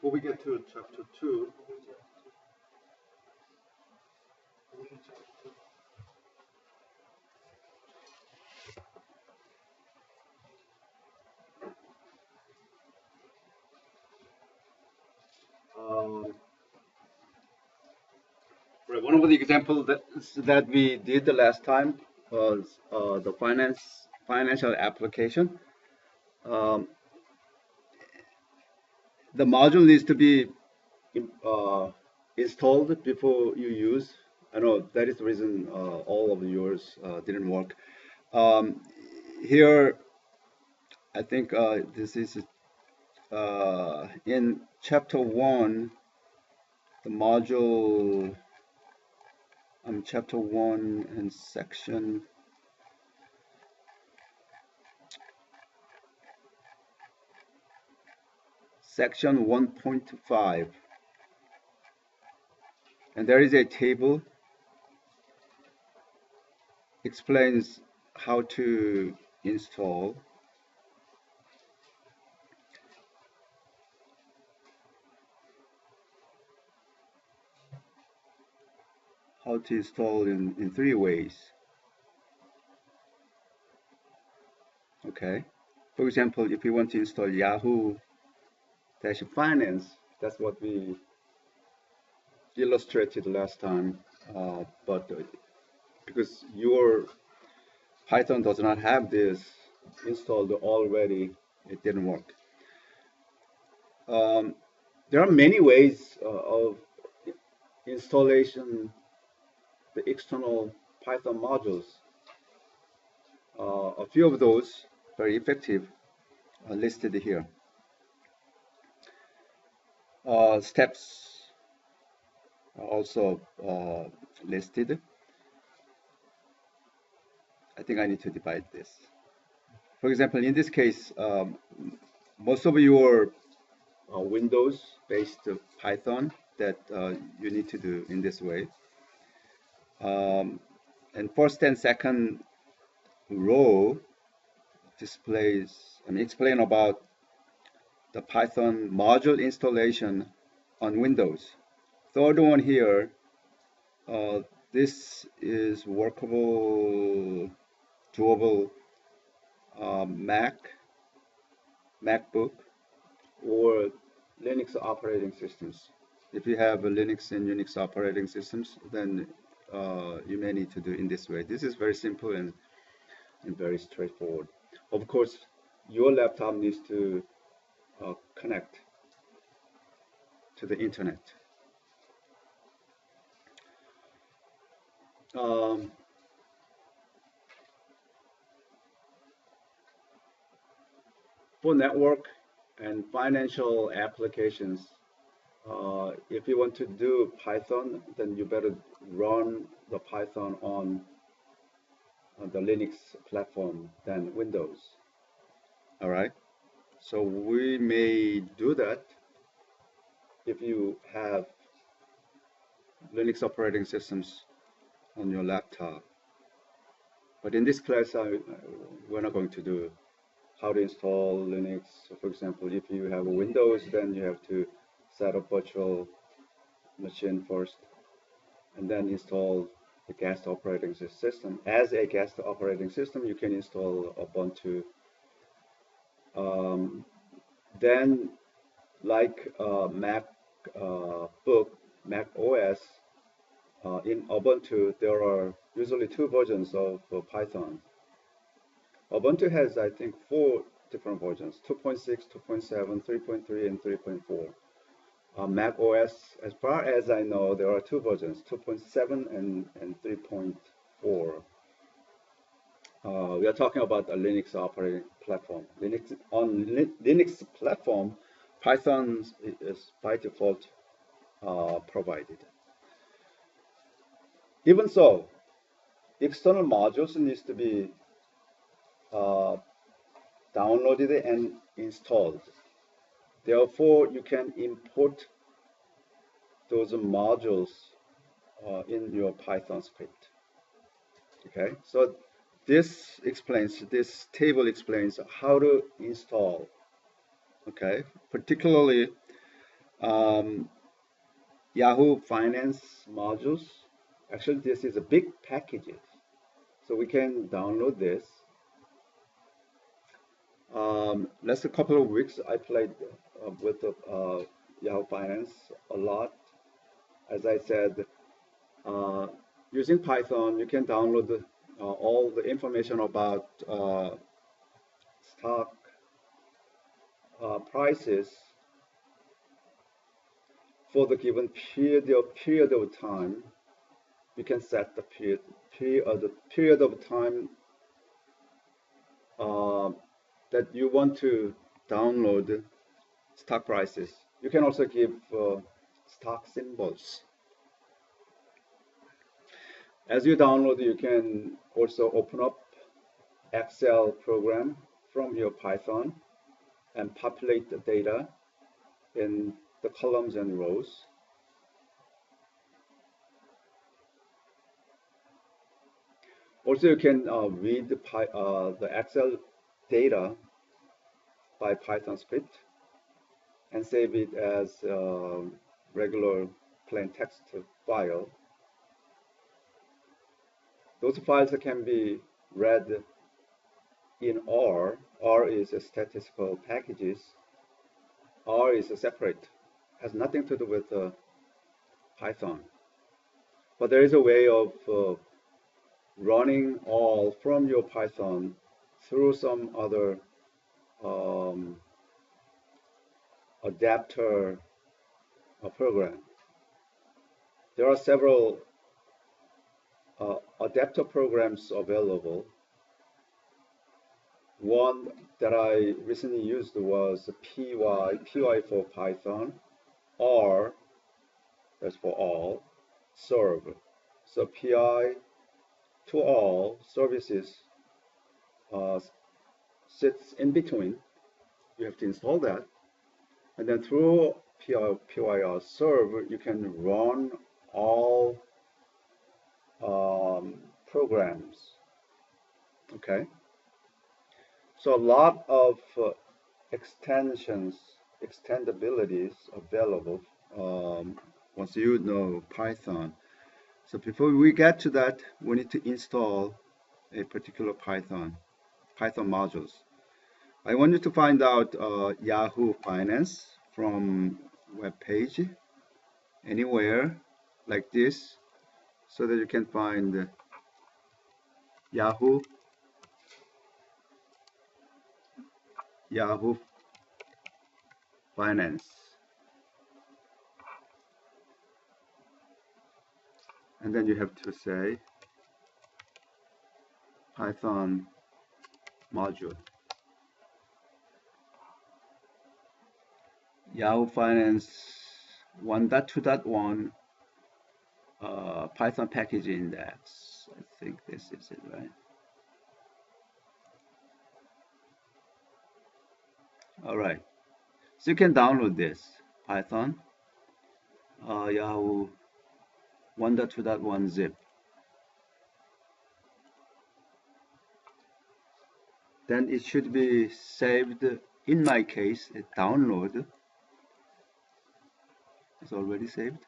before we get to chapter 2, um, right, one of the examples that we did the last time was the financial application. Um, the module needs to be uh, installed before you use. I know that is the reason all of yours didn't work. Um, Here, I think this is in chapter 1, the module, chapter 1 and section 1.5, and there is a table explains how to install in 3 ways. Okay, for example, if you want to install Yahoo Finance, that's what we illustrated last time, but because your Python does not have this installed already, it didn't work. There are many ways of installation, the external Python modules. A few of those very effective are listed here. Steps are also listed. I think I need to divide this. For example, in this case, most of your Windows-based Python that you need to do in this way. And first and second row displays, explain about the Python module installation on Windows. Third one here, this is workable, doable MacBook, or Linux operating systems. If you have a Linux and Unix operating systems, then you may need to do in this way. This is very simple and very straightforward. Of course, your laptop needs to connect to the internet. For network and financial applications, if you want to do Python, then you better run the Python on the Linux platform than Windows. All right. So we may do that if you have Linux operating systems on your laptop. But in this class, we're not going to do how to install Linux. So for example, if you have a Windows, then you have to set up virtual machine first, and then install the guest operating system. As a guest operating system, you can install Ubuntu. Then, like Mac OS, in Ubuntu, there are usually 2 versions of Python. Ubuntu has, I think, 4 different versions: 2.6, 2.7, 3.3, and 3.4. Mac OS, as far as I know, there are 2 versions: 2.7 and 3.4. We are talking about a Linux operating platform. Linux platform, Python is by default provided. Even so, external modules needs to be downloaded and installed. Therefore, you can import those modules in your Python script. Okay, so this table explains how to install. Okay, particularly Um, Yahoo Finance modules. Actually, this is a big package, so we can download this. Last a couple of weeks, I played with the Yahoo Finance a lot. As I said, uh, using Python, you can download all the information about stock prices for the given period of time. You can set the period of time uh, that you want to download stock prices. You can also give stock symbols. As you download, you can also open up Excel program from your Python and populate the data in the columns and rows. Also, you can read the Excel data by Python script and save it as a regular plain text file. Those files can be read in R. R is a statistical packages. R is a separate, has nothing to do with Python. But there is a way of running all from your Python through some other um, adapter program. There are several adapter programs available. One that I recently used was PY for Python, R, that's for all, serve. So PI to all services uh, sits in between. You have to install that. And then through PYR serve, you can run all programs. Okay. So a lot of extensions, extendabilities available once you know Python. So before we get to that, we need to install a particular Python modules. I want you to find out Yahoo Finance from web page anywhere like this, so that you can find Yahoo Finance, and then you have to say Python module. Yahoo Finance 1.2.1 Python package index. I think this is it, right? All right. So you can download this Python Yahoo 1.2.1 zip. Then it should be saved. In my case, download. It's already saved.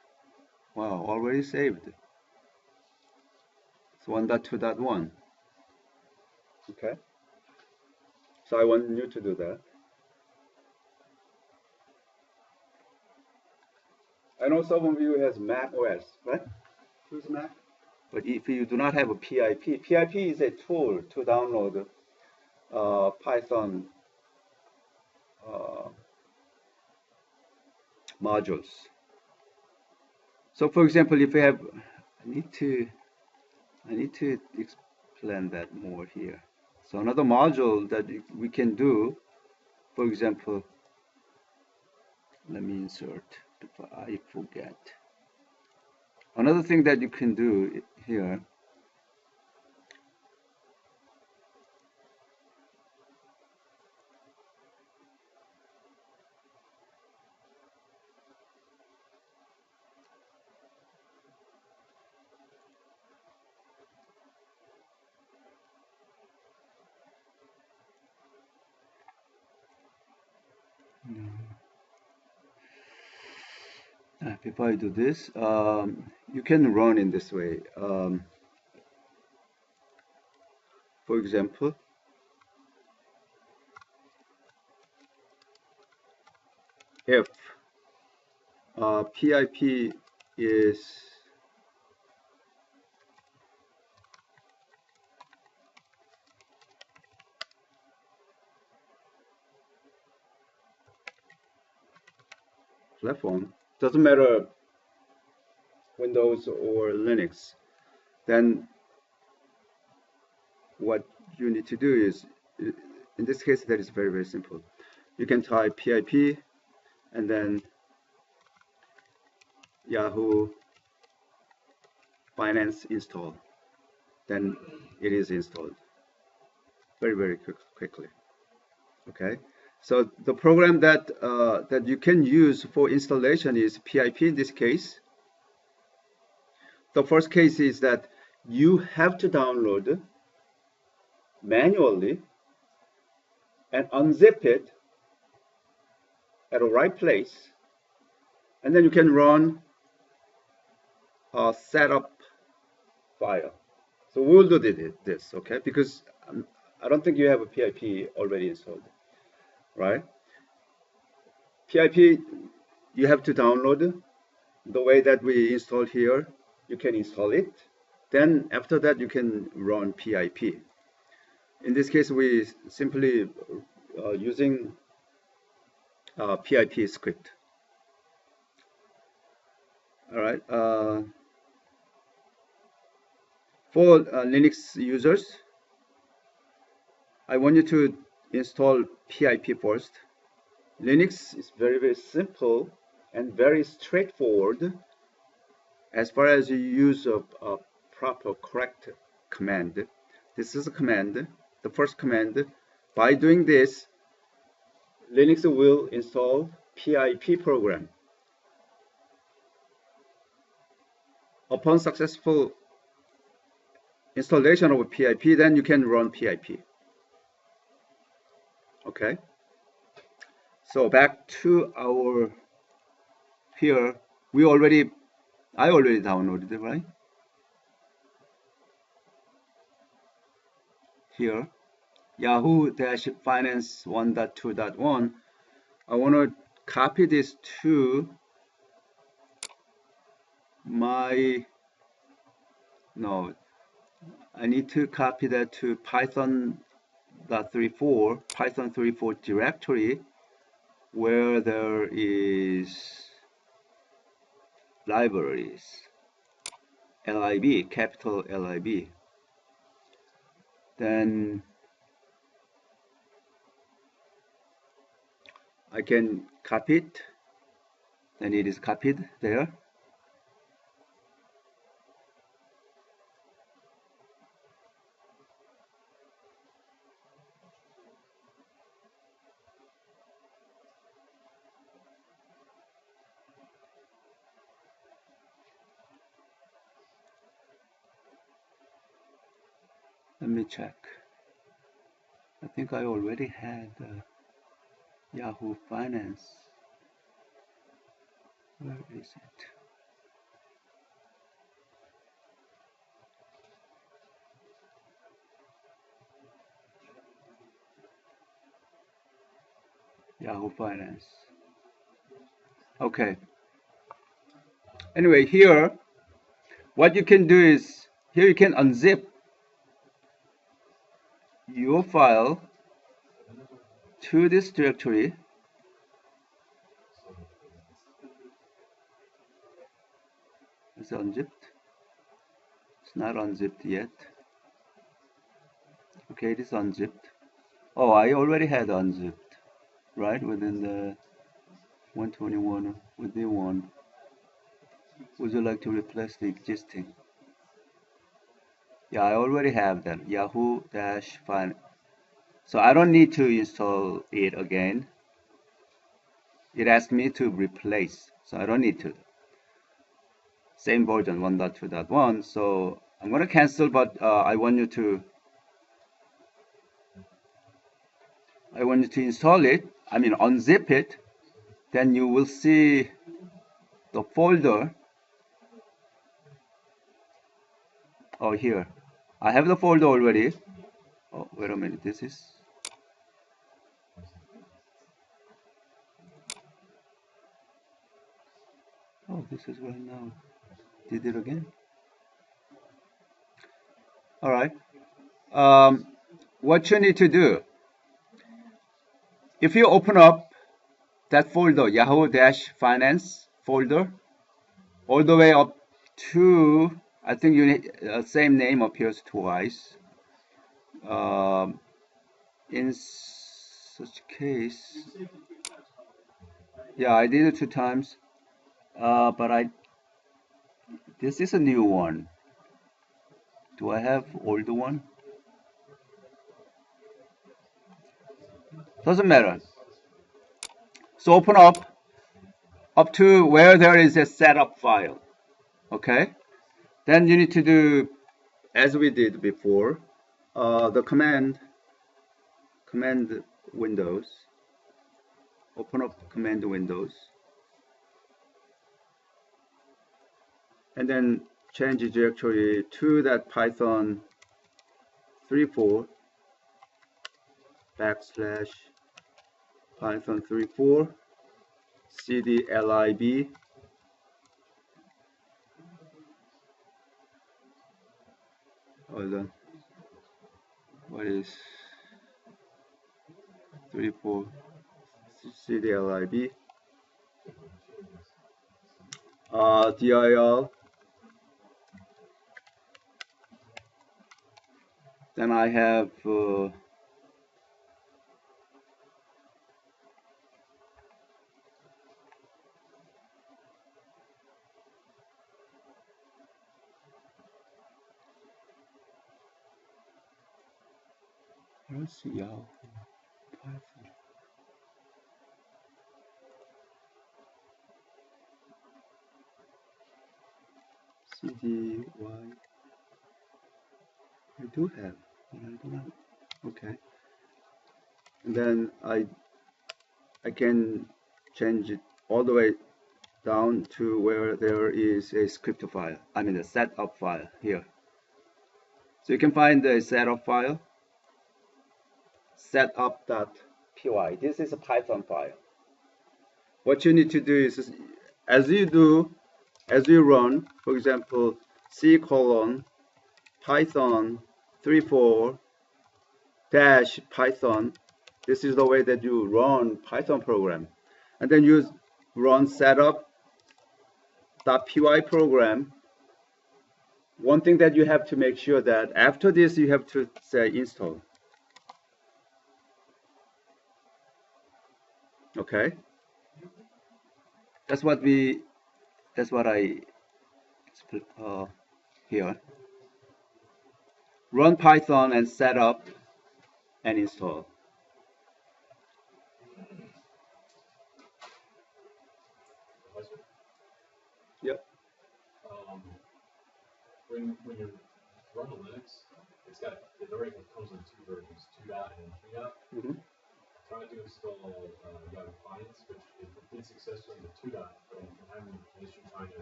Wow, already saved. It's 1.2.1. Okay. So I want you to do that. I know some of you has Mac OS, right? Who's Mac? But if you do not have a PIP, PIP is a tool to download Python modules. So for example, if you have, I need to explain that more here. So another module that we can do, for example, let me insert if I forget. Another thing that you can do here, Before I do this, you can run in this way. For example, if PIP is platform, doesn't matter Windows or Linux, then what you need to do is, in this case, that is very, very simple. You can type PIP and then Yahoo Finance install. Then it is installed very, very quickly. Okay. So the program that you can use for installation is PIP in this case. The first case is that you have to download manually and unzip it at the right place, and then you can run a setup file. So we'll do this, okay? Because I don't think you have a PIP already installed, right? PIP, you have to download the way that we installed here. You can install it. Then after that, you can run PIP. In this case, we simply using PIP script. All right. For Linux users, I want you to install PIP first. Linux is very, very simple and very straightforward as far as you use a proper, correct command. This is a command, the first command. By doing this, Linux will install PIP program. Upon successful installation of PIP, then you can run PIP. Okay. So back to our here, I already downloaded it, right? Here, Yahoo-Finance 1.2.1. I want to copy this to I need to copy that to Python 3.4 directory where there is libraries, LIB, capital LIB. Then I can copy it, and it is copied there. Let me check. I think I already had Yahoo Finance. Where is it? Yahoo Finance. Okay. Anyway, here, what you can do is, here you can unzip your file to this directory. Is it unzipped? It's not unzipped yet. Okay, it is unzipped. Oh, I already had unzipped, right? Within the 121, within one. Would you like to replace the existing? Yeah, I already have that. Yahoo-Finance. So I don't need to install it again. It asked me to replace, so I don't need to. Same version 1.2.1. So I'm going to cancel, but I want you to install it. I mean, unzip it. Then you will see the folder. Oh, here. I have the folder already. Oh, wait a minute. This is. Oh, this is right now. Did it again. All right. What you need to do, if you open up that folder, Yahoo-Finance folder, all the way up to, I think you need, same name appears twice. In such case, yeah, I did it 2 times, but this is a new one. Do I have older one? Doesn't matter. So open up to where there is a setup file. Okay. Then you need to do as we did before. The command windows. Open up command windows, and then change the directory to that Python 3.4 / Python 3.4 cdlib. Hold on. What is 3.4 cdlib? Dir. Then I have let's see, Yahoo Python. cdy. I do have, but I don't have. Okay. And then I can change it all the way down to where there is a script file. I mean the setup file here. So you can find the setup file, setup.py. This is a Python file. What you need to do is, as you run, for example, C:\Python 3.4 -Python. This is the way that you run Python program. And then you run setup.py program. One thing that you have to make sure that after this you have to say install. Okay? That's what I here. Run Python and set up and install. Yep. When you run a Linux, it already comes in 2 versions, 2. And 3. Mm-hmm. Trying to install Yahoo Finance, which it did successfully in the 2. But I'm having an issue trying to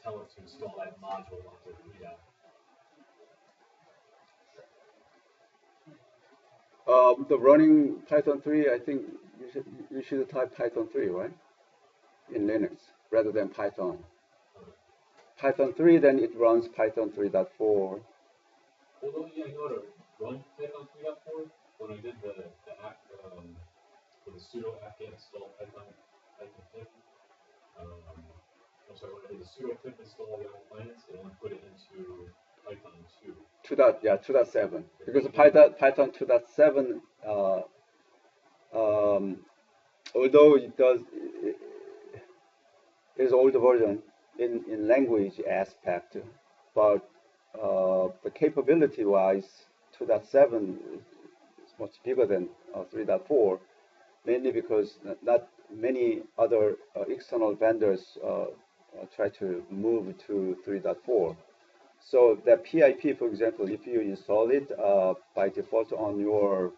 tell it to install that module onto 3. The running Python 3, I think you should type Python 3, right? In Linux rather than Python. Python 3, then it runs Python 3.4. Although, yeah, I know to run Python 3.4, when I did the app for the sudo apt-get install Python pip, I'm sorry, when I did the sudo pip install Yahoo Finance, it only put it into Python 2. 2.7. Because Python 2.7, although it is older version in language aspect, but the capability wise, 2.7 is much bigger than 3.4, mainly because not many other external vendors try to move to 3.4. So the PIP, for example, if you install it by default on your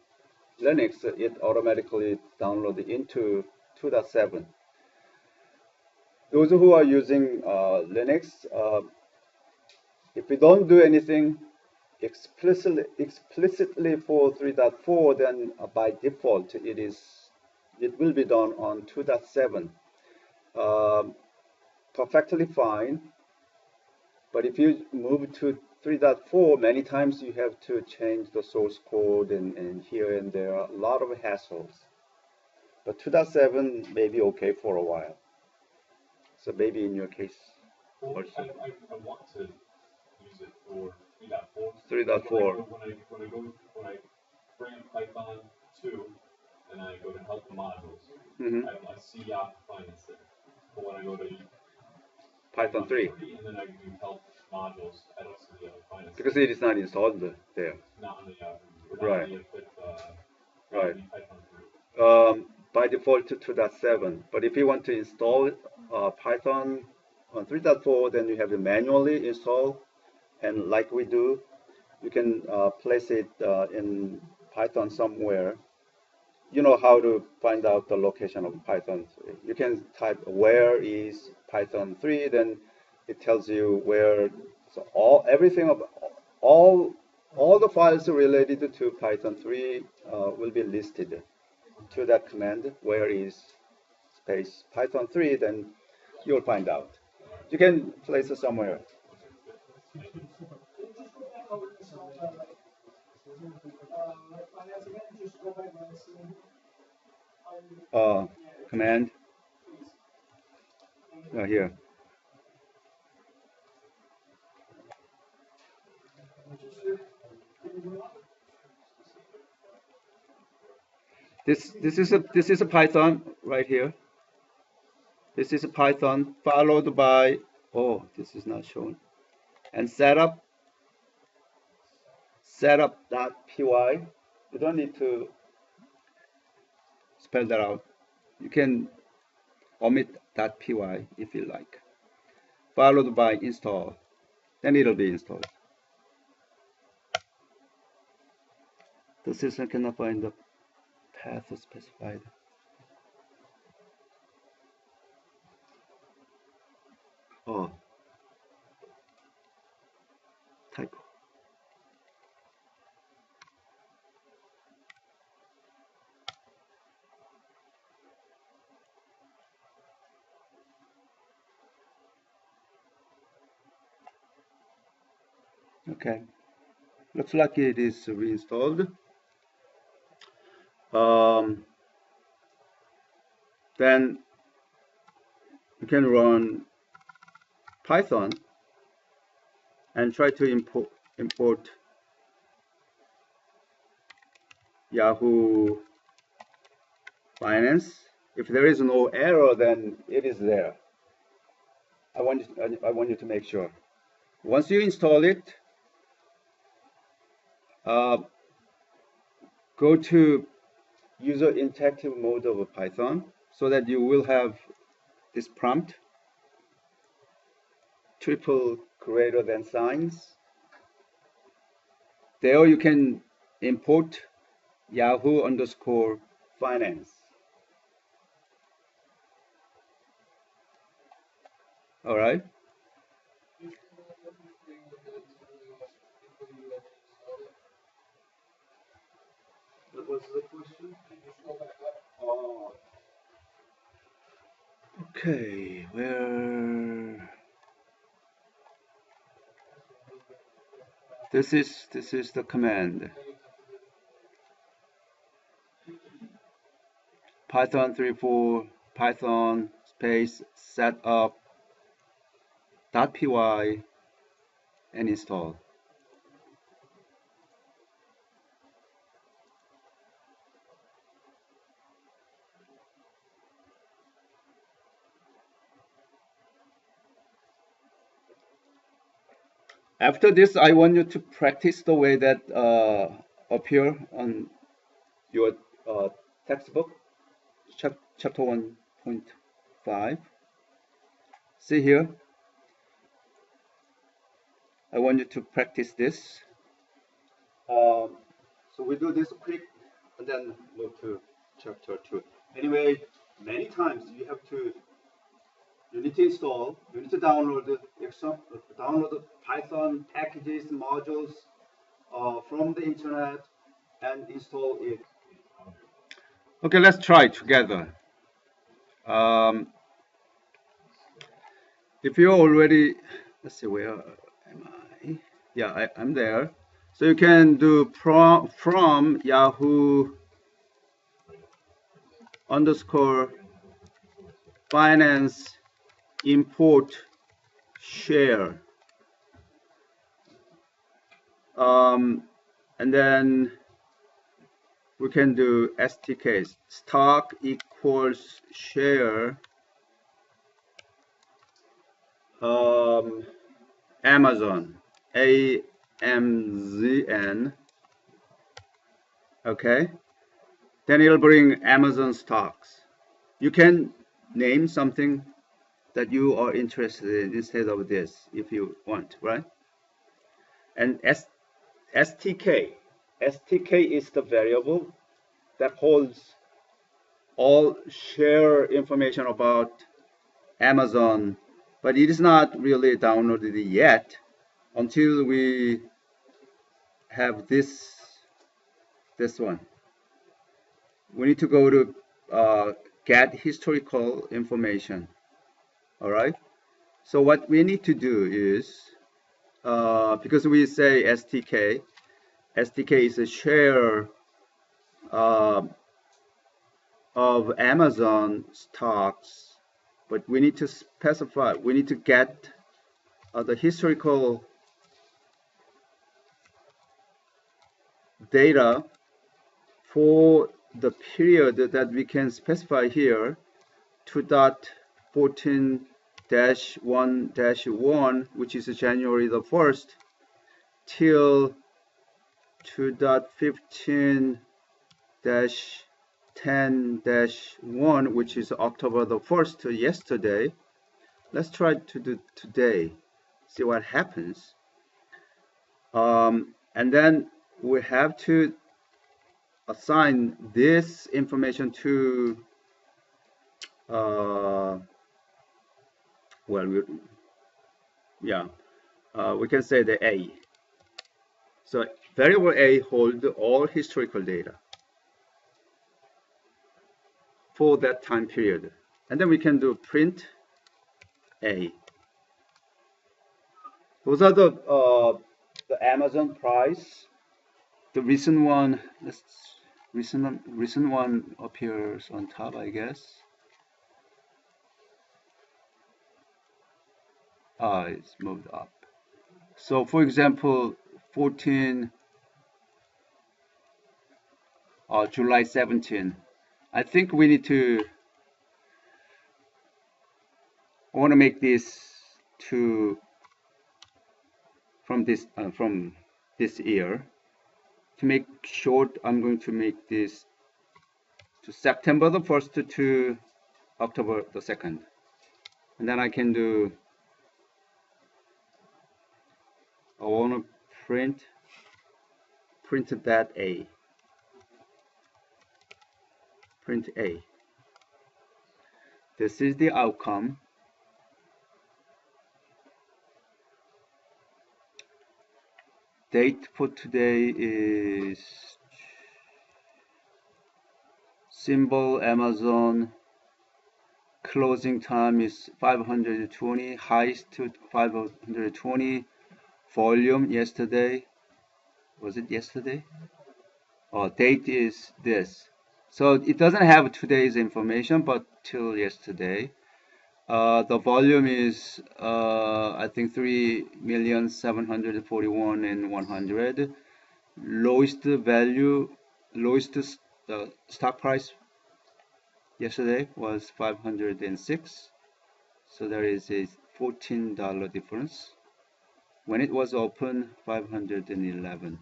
Linux, it automatically downloads into 2.7. those who are using Linux, if we don't do anything explicitly for 3.4, then by default it will be done on 2.7. Perfectly fine. But if you move to 3.4, many times you have to change the source code and here and there, a lot of hassles. But 2.7 may be okay for a while. So maybe in your case Well, also. I want to use it for 3.4. 3.4. When I bring up Python 2 and I go to help modules, Mm-hmm. I see Yahoo Finance there. But when I go to Python 3. and then I do help modules, I don't see Yahoo Finance. Because it is not installed there. Not on the Yahoo. Right. Right. Python 3. By default to 2.7. But if you want to install Python on 3.4, then you have to manually install. And like we do, you can place it in Python somewhere. You know how to find out the location of Python 3. You can type where is Python 3, then it tells you where. So all the files related to Python 3 will be listed to that command, where is space Python 3, then you'll find out. You can place it somewhere. Command here. This is a Python right here. This is a Python followed by, oh, this is not shown, and setup.py. You don't need to spell that out. You can omit .py if you like. Followed by install. Then it'll be installed. The system cannot find the path specified. Oh, typo. Okay, looks like it is reinstalled. Then you can run Python and try to import Yahoo Finance. If there is no error, then it is there. I want you to make sure. Once you install it, go to user interactive mode of Python so that you will have this prompt, triple greater than signs. There you can import Yahoo_finance. All right. What was the question? Okay, where? This is the command. Python 3.4 Python space setup.py and install. After this, I want you to practice the way that appear on your textbook, chapter 1.5. See here. I want you to practice this. So we do this quick and then move to chapter 2. Anyway, many times you have to You need to install, you need to download the Python packages, modules from the internet and install it. Okay, let's try it together. If you already, let's see, where am I? Yeah, I'm there. So you can do from Yahoo _ finance import share. And then we can do STK, stock equals share Amazon, AMZN, okay? Then it'll bring Amazon stocks. You can name something that you are interested in instead of this if you want, right? And STK is the variable that holds all share information about Amazon, but it is not really downloaded yet until we have this one. We need to go to get historical information. All right. So what we need to do is, because we say STK is a share of Amazon stocks, but we need to specify, we need to get the historical data for the period that we can specify here, 2.14-1-1, which is January the 1st, till 2.15-10-1, which is October the 1st, yesterday. Let's try to do today, see what happens. And then we have to assign this information to we can say the A. So variable A holds all historical data for that time period, and then we can do print A. Those are the Amazon price. The recent one, recent one appears on top, I guess. It's moved up. So for example, July 17. I think we need to, I want to make this from this year. To make short, I'm going to make this to September the 1st to October the 2nd. And then I can do, I want to print that A. Print A. This is the outcome. Date for today is symbol Amazon. Closing time is 520. Highest to 520. Volume yesterday. Was it yesterday? Oh, date is this. So it doesn't have today's information, but till yesterday. The volume is I think 3,741,100. Lowest value, lowest stock price yesterday was 506. So there is a $14 difference. When it was open, 511.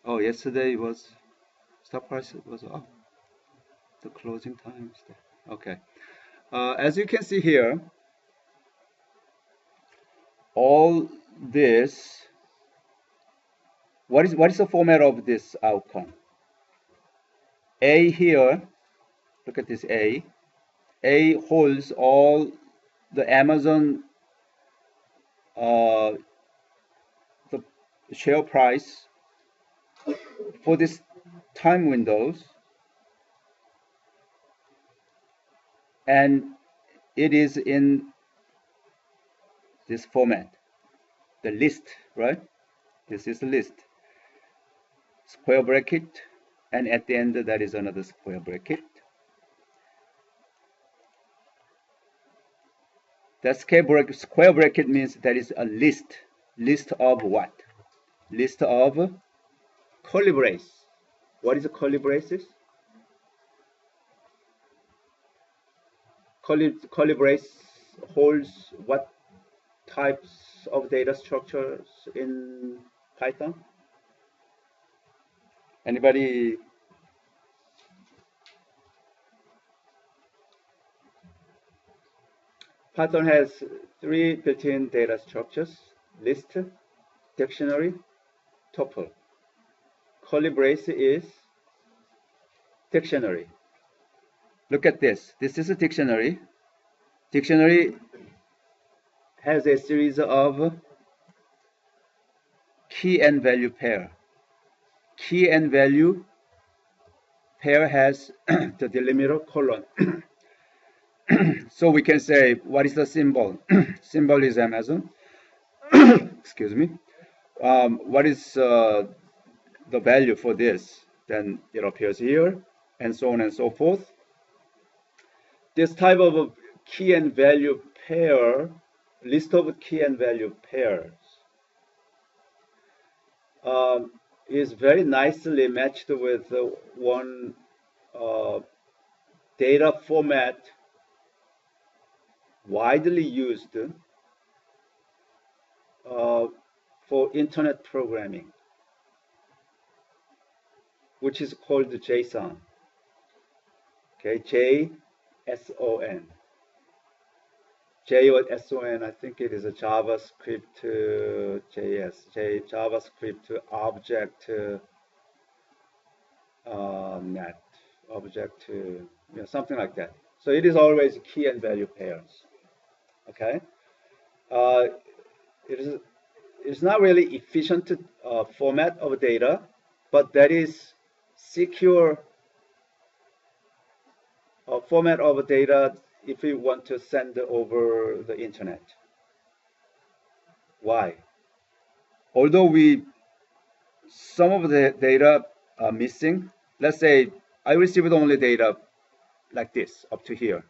Oh, yesterday was stock price was up. The closing time is there. Okay. As you can see here, all this, what is the format of this outcome? A here, look at this A. A holds all the Amazon the share price for this time windows, and it is in this format, the list, right? This is the list, square bracket, and at the end that is another square bracket. That square bracket means that is a list. List of what? List of curly brace. What is a curly braces? Curly brace holds what types of data structures in Python? Anybody? Python has 3 built-in data structures: list, dictionary, tuple. Curly brace is dictionary. Look at this. This is a dictionary. Dictionary has a series of key and value pair. Key and value pair has the delimiter colon. So we can say, what is the symbol? Symbol is Amazon. Excuse me. What is the value for this? Then it appears here, and so on and so forth. This type of key and value pair, list of key and value pairs, is very nicely matched with one data format widely used for internet programming, which is called JSON. Okay, JSON. JSON, I think it is a JavaScript JS, JavaScript object net, object something like that. So it is always key and value pairs. Okay, it's not really efficient format of data, but that is secure format of data if we want to send over the internet. Why? Although some of the data are missing, let's say I received only data like this up to here.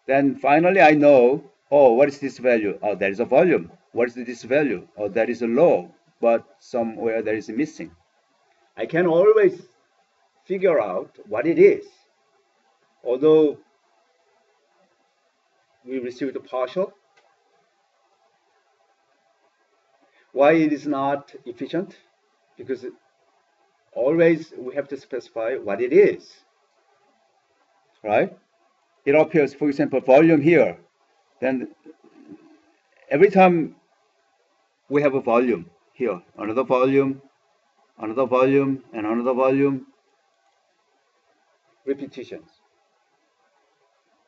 Then finally I know, oh, what is this value? Oh, there is a volume. What is this value? Oh, that is a low, but somewhere there is missing. I can always figure out what it is. Although we received a partial. Why it is not efficient? Because always we have to specify what it is, right? It appears, for example, volume here. Then every time we have a volume here, another volume, and another volume, repetitions.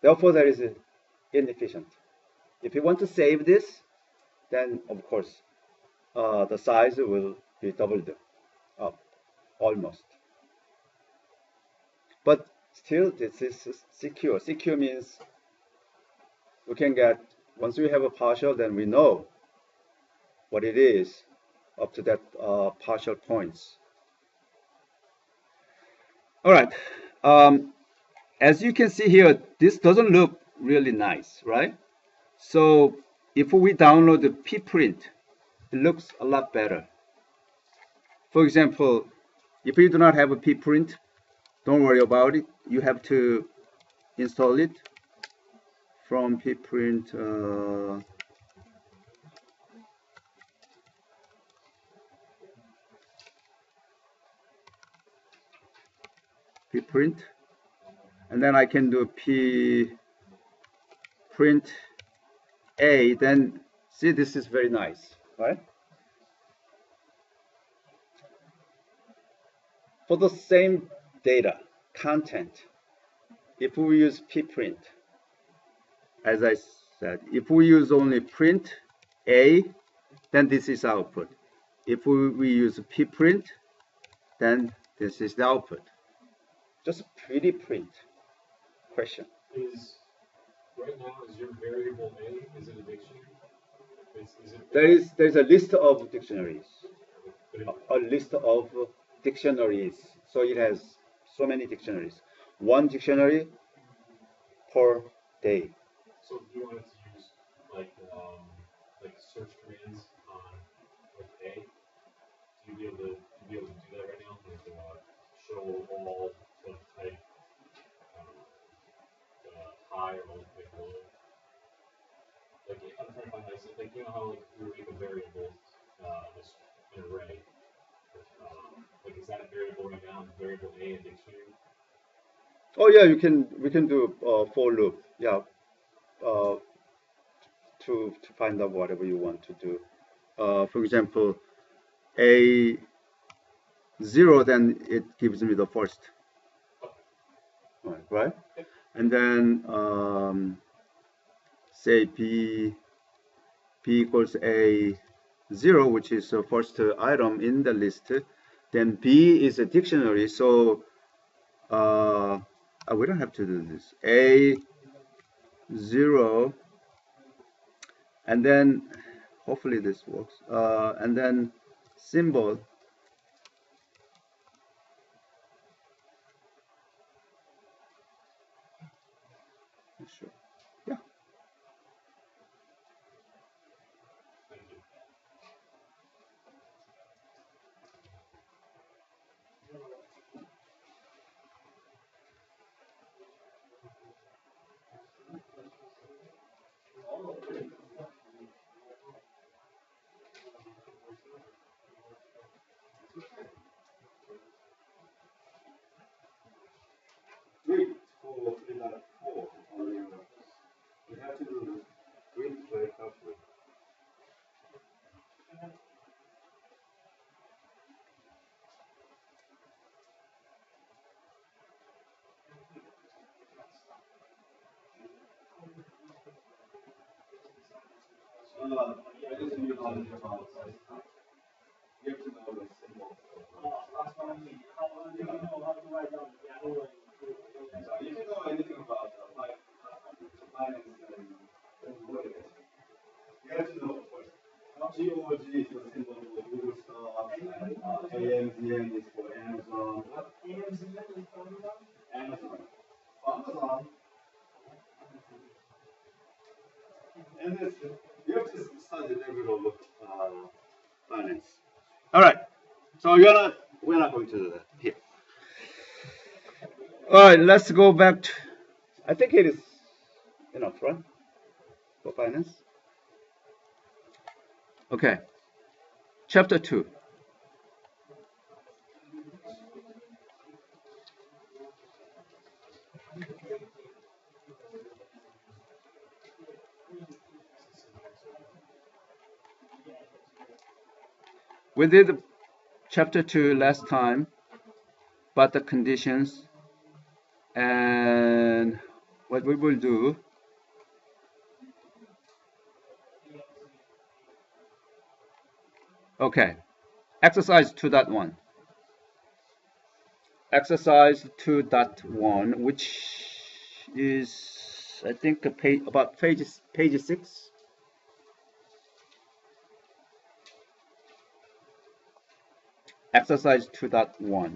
Therefore, there is inefficient. If you want to save this, then of course the size will be doubled up, almost. But still, this is secure. Secure means we can get, once we have a partial, then we know what it is up to that partial points. All right. As you can see here, this doesn't look really nice, right? So if we download the pprint, it looks a lot better. For example, if you do not have a pprint, don't worry about it. You have to install it from pprint. Pprint, and then I can do pprint A. Then see, this is very nice, right? For the same data content, if we use pprint, as I that if we use only print A, then this is output. If we use pprint, then this is the output. Just pretty print question. Right now, is your variable A, is it a dictionary? Is it There's a list of dictionaries. A list of dictionaries. So it has so many dictionaries. One dictionary per day. So if you wanted to use like search commands on like A, do you be able to do that right now? Like show all type high or like low. Like I'm trying to find this. Like you know how like we make a variable, this an array. Like is that a variable right now? Variable A in dictionary. Oh yeah, we can do for loop. Yeah, to find out whatever you want to do. For example, a 0, then it gives me the first, right? And then say b equals a 0, which is the first item in the list. Then b is a dictionary, so we don't have to do this. A 0, and then hopefully this works. And then symbol. Sure. Yeah. Great for 3.4. You have to do the great play carefully. I just knew knowledge about size. You have to know the symbol. If you know anything about finance and what it is, you have to know first. GOG is the symbol for Google stock, and AMZN is for Amazon. What? AMZN is for Amazon. Amazon. And this, you have to study a little bit of finance. All right. So we're not going to do that here. All right, let's go back to, I think it is enough, right? For finance. Okay. Chapter 2. We did chapter 2 last time, but the conditions, and what we will do, okay, exercise 2.1. Exercise 2.1, which is, I think, about page 6. Exercise 2.1.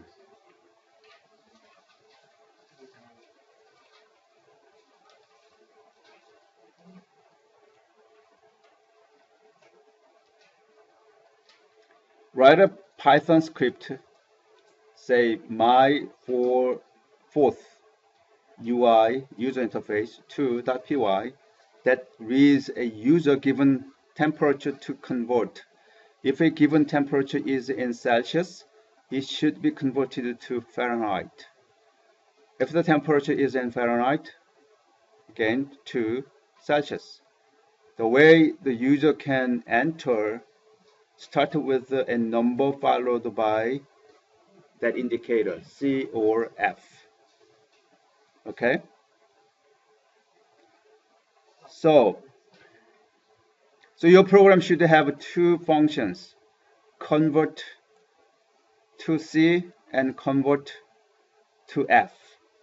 Write a Python script, say my fourth UI user interface 2.py that reads a user given temperature to convert. If a given temperature is in Celsius, it should be converted to Fahrenheit. If the temperature is in Fahrenheit, again to Celsius. The way the user can enter start with a number followed by that indicator, C or F. Okay? So So your program should have two functions, convert to C and convert to F,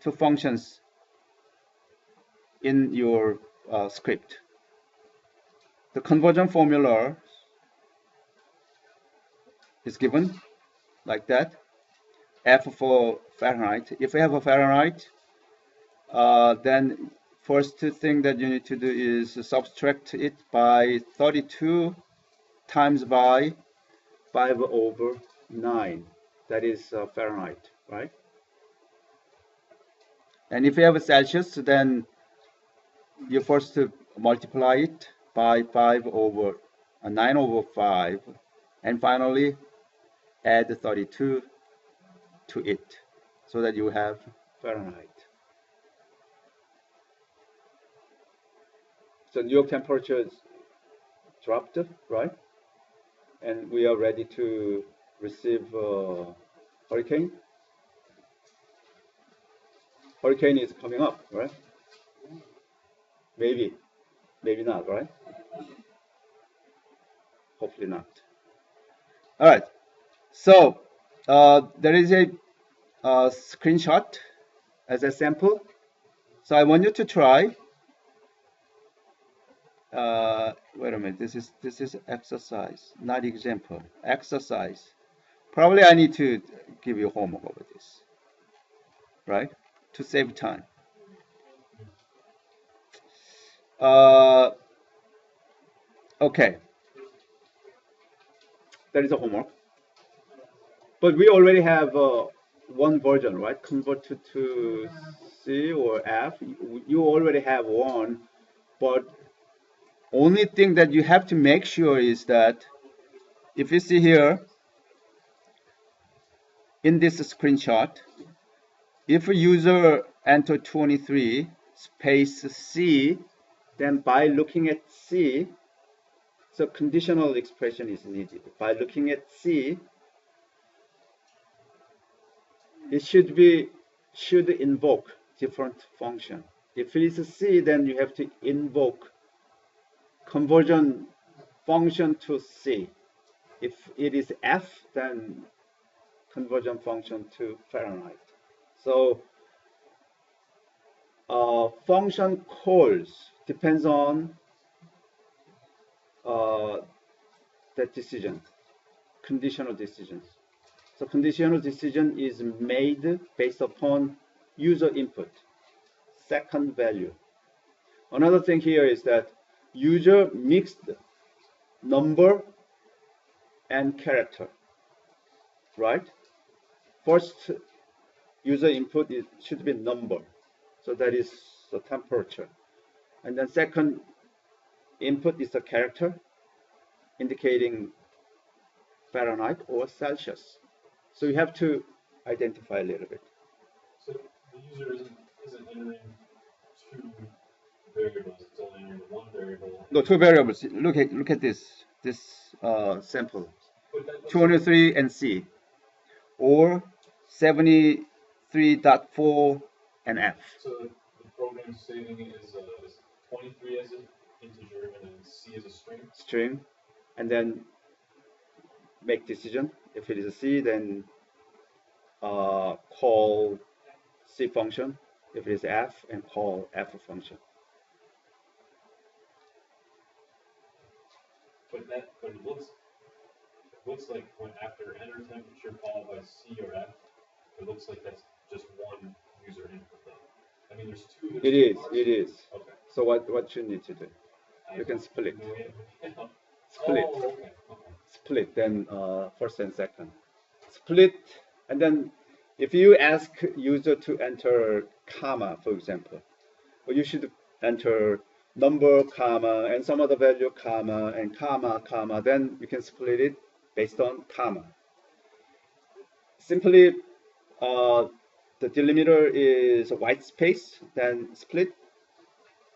two functions in your script. The conversion formula is given like that. F for Fahrenheit. If you have a Fahrenheit, then first thing that you need to do is subtract it by 32 times by 5/9. That is Fahrenheit, right? And if you have a Celsius, then you first multiply it by 9/5, and finally add 32 to it, so that you have Fahrenheit. So New York temperature is dropped, right? And we are ready to receive hurricane. Hurricane is coming up, right? Maybe not, right? Hopefully not. All right. So there is a screenshot as a sample. So I want you to try. Wait a minute. This is exercise, not example. Exercise. Probably I need to give you homework over this, right? To save time. Okay. That is a homework. But we already have one version, right? Converted to C or F. You already have one, but only thing that you have to make sure is that if you see here in this screenshot, if a user enter 23 space C, then by looking at C, so conditional expression is needed. By looking at C, it should invoke different function. If it is C, then you have to invoke conversion function to C. If it is F, then conversion function to Fahrenheit. So function calls depends on that decision, conditional decisions. So conditional decision is made based upon user input, second value. Another thing here is that user mixed number and character, right? First user input should be number, so that is the temperature. And then second input is the character, indicating Fahrenheit or Celsius. So you have to identify a little bit. So the user isn't entering two variables; it's only entering one variable. No, two variables. Look at this sample. 203 and C, or 73.4 and F. So the program saving it is 23 as an integer and then C as a string. String, and then make decision. If it is a C, then call C function. If it is F, and call F function. But it looks like when after enter temperature followed by C or F, it looks like that's just one user input though. I mean, there's two. It is. Okay. So what you need to do? You can split. Split. Oh, okay. Split. Then first and second. Split, and then if you ask user to enter comma, for example, well, you should enter number, comma, and some other value, comma, and comma, comma. Then you can split it based on comma. Simply, the delimiter is a white space, then split.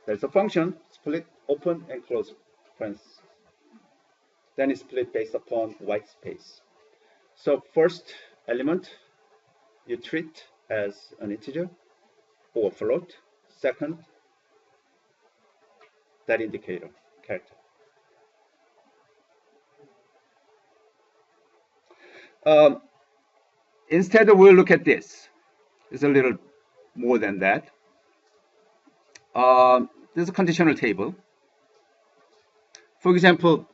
There's a function, split, open, and close parentheses. Then it's split based upon white space. So first element you treat as an integer or float. Second, that indicator, character. Um, Instead, we'll look at this. It's a little more than that. There's a conditional table. For example,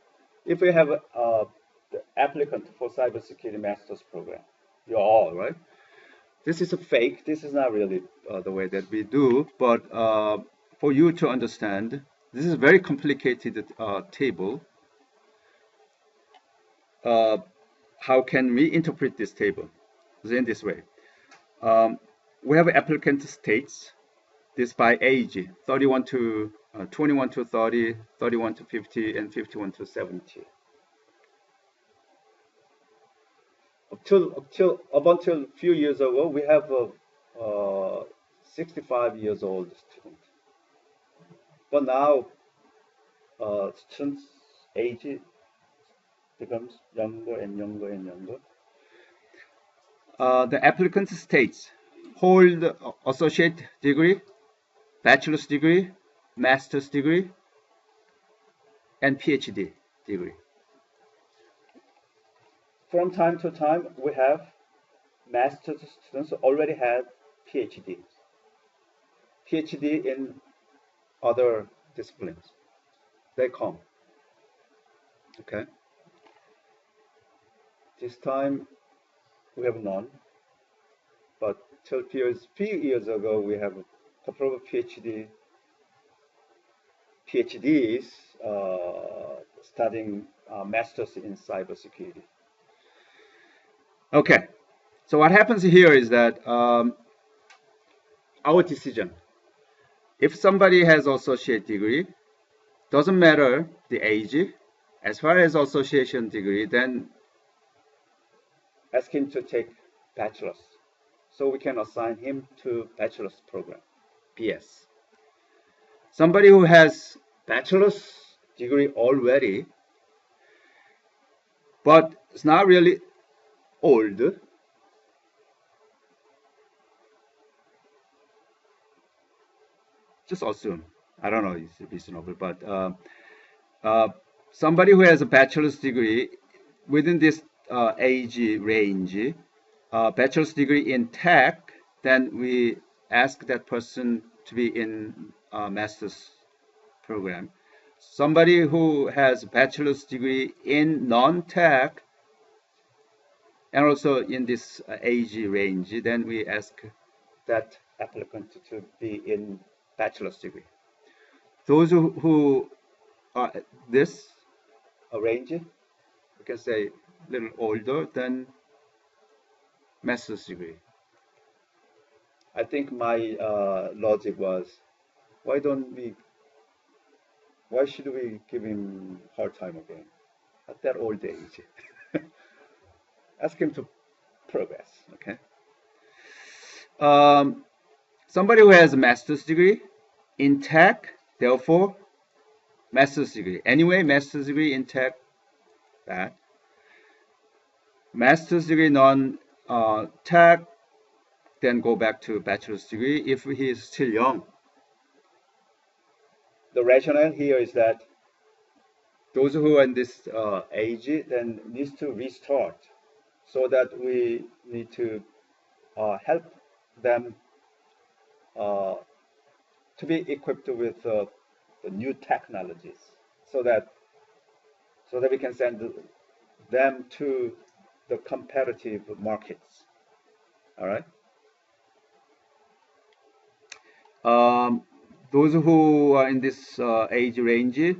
if we have the applicant for cybersecurity master's program, you're all right. This is a fake. This is not really the way that we do. But for you to understand, this is a very complicated table. How can we interpret this table? It's in this way. We have applicant states, this by age, 31 to 21 to 30, 31 to 50, and 51 to 70. Up until a few years ago, we have a 65 years old student. But now, students' age becomes younger and younger and younger. The applicant states hold associate degree, bachelor's degree, master's degree, and PhD degree. From time to time, we have master's students already have PhDs. PhD in other disciplines. They come. Okay. This time we have none, but few years ago we have a couple of PhDs studying masters in cybersecurity. Okay, so what happens here is that our decision. If somebody has associate degree, doesn't matter the age. As far as association degree, then ask him to take bachelor's. So we can assign him to bachelor's program, BS. Somebody who has bachelor's degree already, but it's not really old. Just assume. I don't know, it's reasonable, but somebody who has a bachelor's degree within this age range, bachelor's degree in tech, then we ask that person to be in a master's program. Somebody who has a bachelor's degree in non-tech and also in this age range, then we ask that applicant to be in bachelor's degree. Those who are this range, we can say a little older than master's degree. I think my logic was, why should we give him hard time again at that old age? Ask him to progress, okay? Somebody who has a master's degree in tech, therefore, master's degree. Anyway, master's degree in tech, that. Master's degree non-tech, then go back to bachelor's degree if he is still young. The rationale here is that those who are in this age then needs to restart, so that we need to help them to be equipped with the new technologies, so that we can send them to the competitive markets. All right. Those who are in this age range,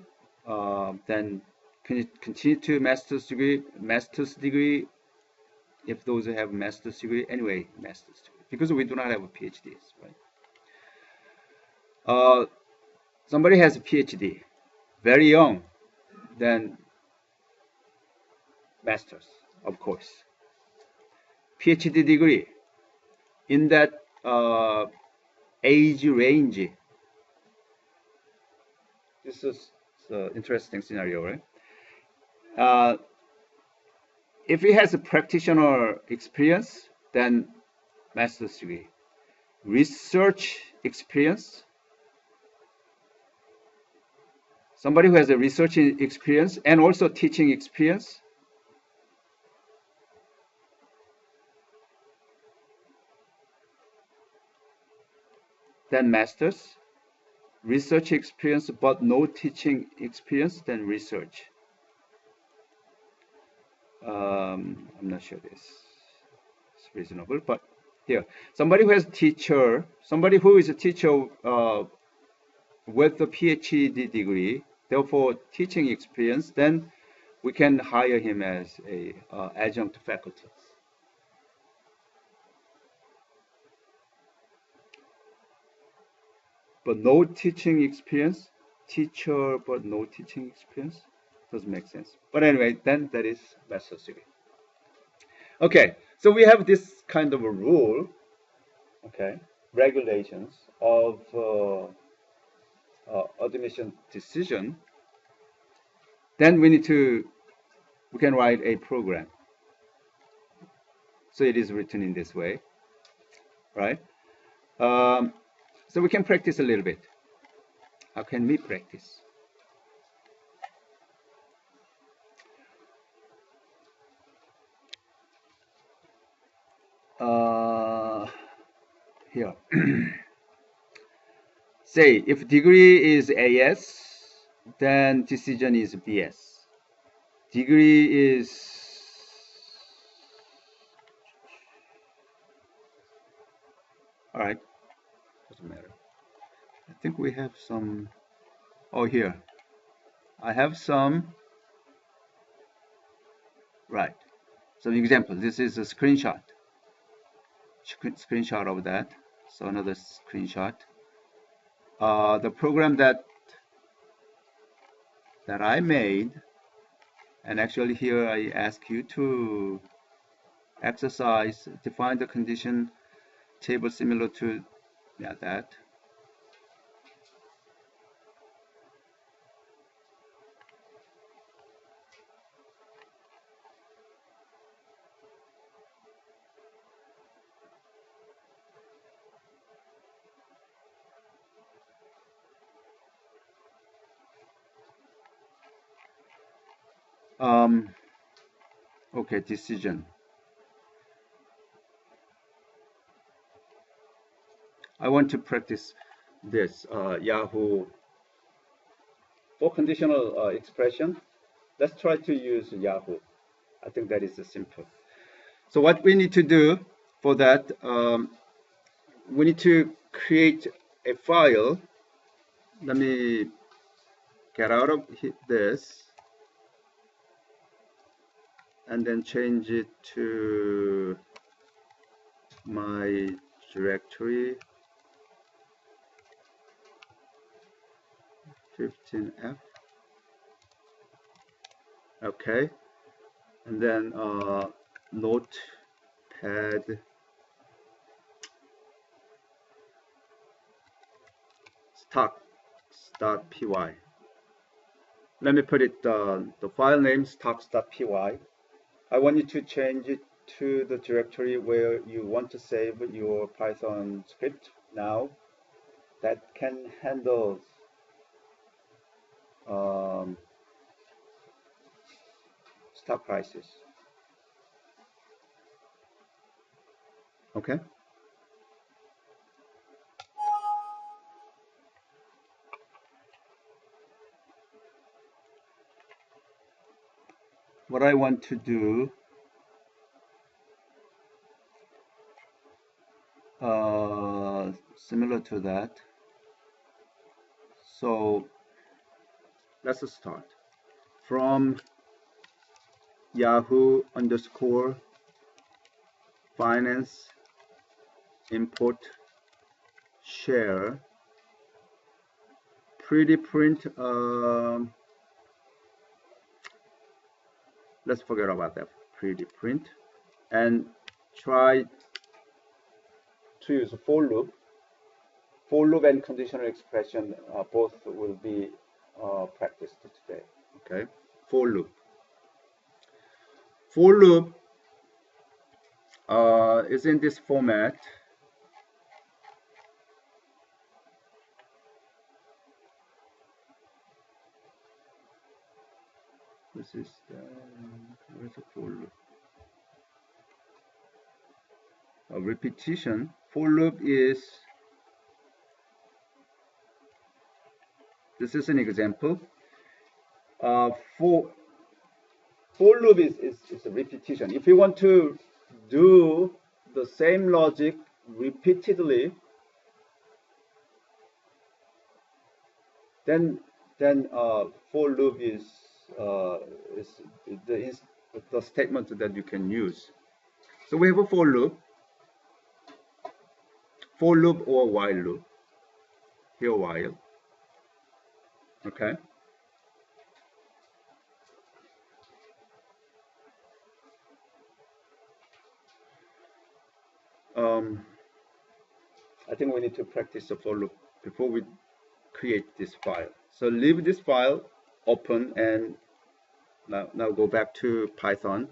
then continue to master's degree. If those who have master's degree, anyway, master's degree, because we do not have a PhDs, right? Somebody has a PhD, very young, then master's, of course. PhD degree in that age range. This is an interesting scenario, right? If he has a practitioner experience, then master's degree. Research experience. Somebody who has a research experience and also teaching experience, then master's, research experience but no teaching experience, then research. I'm not sure this is reasonable, but here, somebody who has teacher, somebody who is a teacher with a PhD degree, therefore teaching experience, then we can hire him as a adjunct faculty. But no teaching experience, teacher but no teaching experience, doesn't make sense. But anyway, then that is master's degree. Okay, so we have this kind of a rule, okay, regulations of admission decision. Then we can write a program. So it is written in this way, right? So we can practice a little bit. How can we practice? Here. Say if degree is AS, then decision is BS. Degree is all right. Doesn't matter. I think we have some. Oh, here. I have some. Right. Some example. This is a screenshot. Screenshot of that. So another screenshot. The program that I made, and actually here I ask you to exercise, define the condition table similar to that. Okay, decision. I want to practice this Yahoo for conditional expression. Let's try to use Yahoo. I think that is simple. So what we need to do for that, we need to create a file. Let me get out of this and then change it to my directory 15F. Okay, and then notepad stocks.py. Let me put it the file name stocks.py. I want you to change it to the directory where you want to save your Python script now that can handle stock prices. Okay. What I want to do, similar to that. So let's start from Yahoo _ finance import share pretty print. Let's forget about that pretty print and try to use for loop. For loop and conditional expression both will be practiced today. Okay, for loop. For loop is in this format. This is where's the for loop? Repetition. For loop is This is an example. For loop is a repetition. If you want to do the same logic repeatedly, then for loop is the statement that you can use. So we have a for loop or while loop. Here while. Okay. I think we need to practice the for loop before we create this file. So leave this file open and now go back to Python.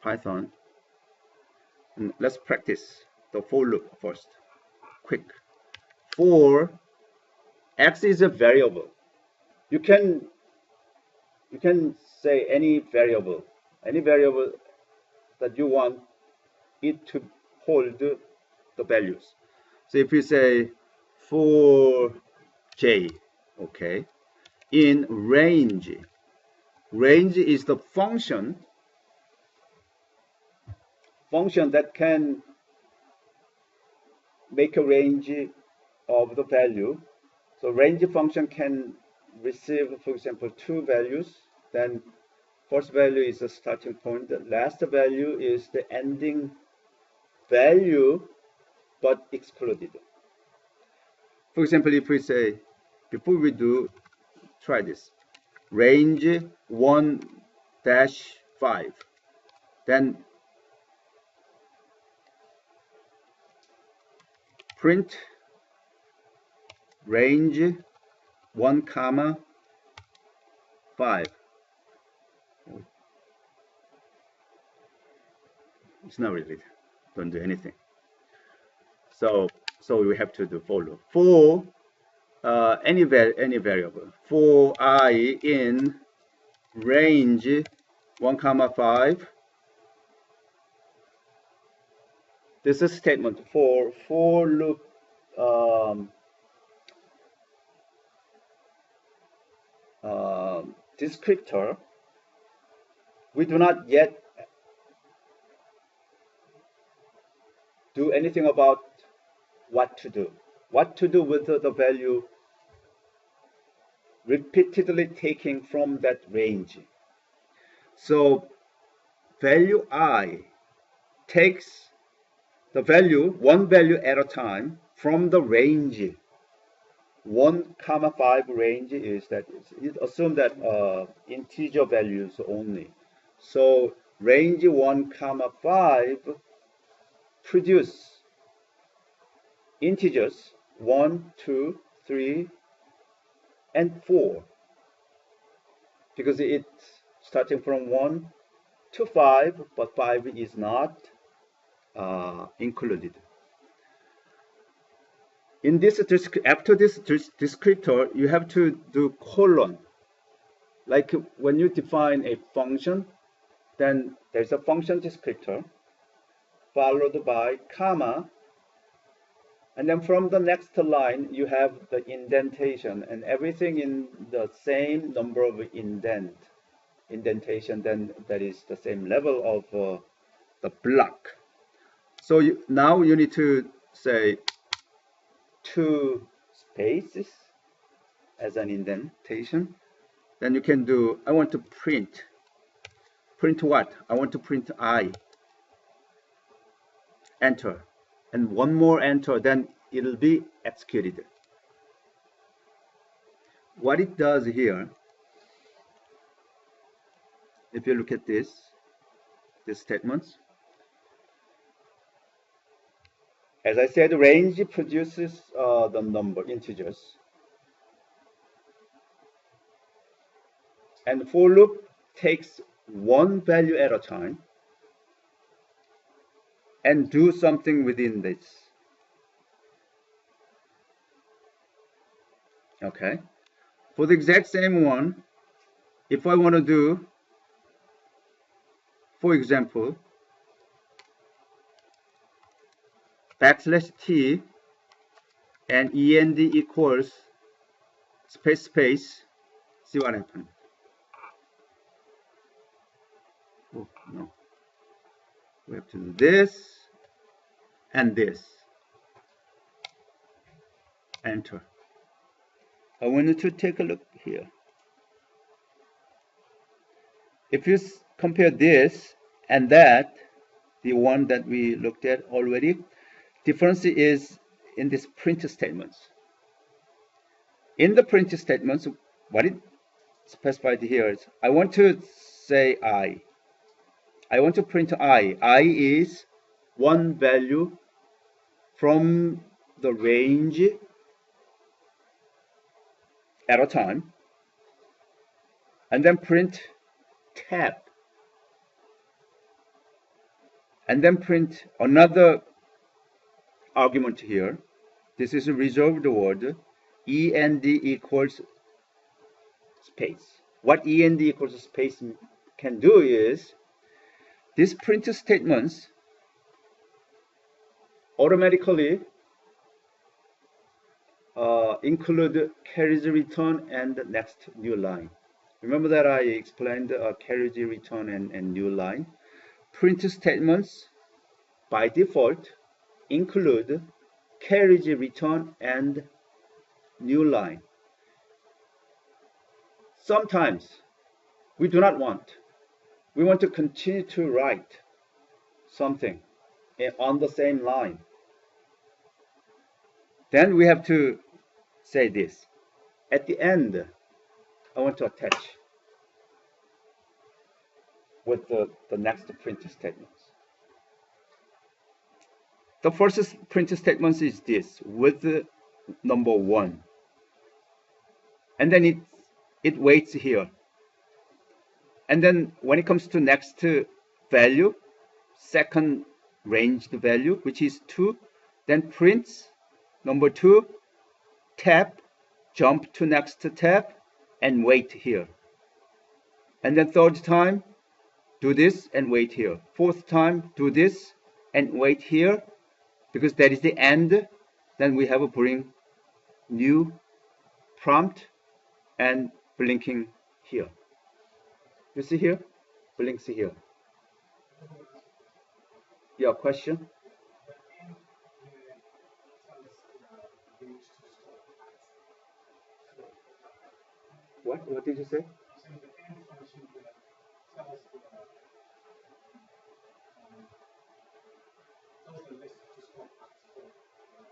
Python. And let's practice the for loop first. Quick. For x is a variable. You can say any variable that you want it to hold the values. So if you say for j, okay, in range is the function that can make a range of the value. So range function can receive, for example, two values. Then first value is the starting point. The last value is the ending value, but excluded. For example, if we say, before we do, try this. Range 1-5. Then print range 1, 5. It's not really, don't do anything. So we have to do for loop. For any variable. For I in range 1, 5. This is a statement for loop descriptor. We do not yet do anything about what to do with the value repeatedly taking from that range. So value I takes the value, one value at a time, from the range. 1, 5 range is that it assume that integer values only. So range 1, 5 produce integers 1, 2, 3, and 4, because it's starting from 1 to 5, but 5 is not included. In this, after this descriptor, you have to do colon. Like when you define a function, then there's a function descriptor followed by comma, and then from the next line you have the indentation, and everything in the same number of indentation, then that is the same level of the block. So now you need to say 2 spaces as an indentation. Then you can do, I want to print what? I want to print I. Enter. And one more enter, then it'll be executed. What it does here, if you look at these statements, as I said, range produces the number, integers. And for loop takes one value at a time and do something within this. Okay. For the exact same one, if I want to do, for example, \t and end equals space, see what happened. Oh, no. We have to do this and this. Enter. I want you to take a look here. If you compare this and that, the one that we looked at already, difference is in this print statements. In the print statements, what it specified here is, I want to say I. I want to print I. I is one value from the range at a time, and then print tab, and then print another argument here. This is a reserved word, end equals space. What end equals space can do is, these print statements automatically include carriage return and next new line. Remember that I explained carriage return and new line. Print statements by default include carriage return and new line. Sometimes we do not want. We want to continue to write something on the same line. Then we have to say this. At the end, I want to attach with the next print statements. The first print statement is this, with number 1. And then it waits here. And then when it comes to next value, second ranged value, which is 2, then prints number 2, tab, jump to next tab, and wait here. And then third time, do this and wait here. Fourth time, do this and wait here, because that is the end. Then we have a bring new prompt and blinking here. You see here? Blinks here. Your question? What did you say?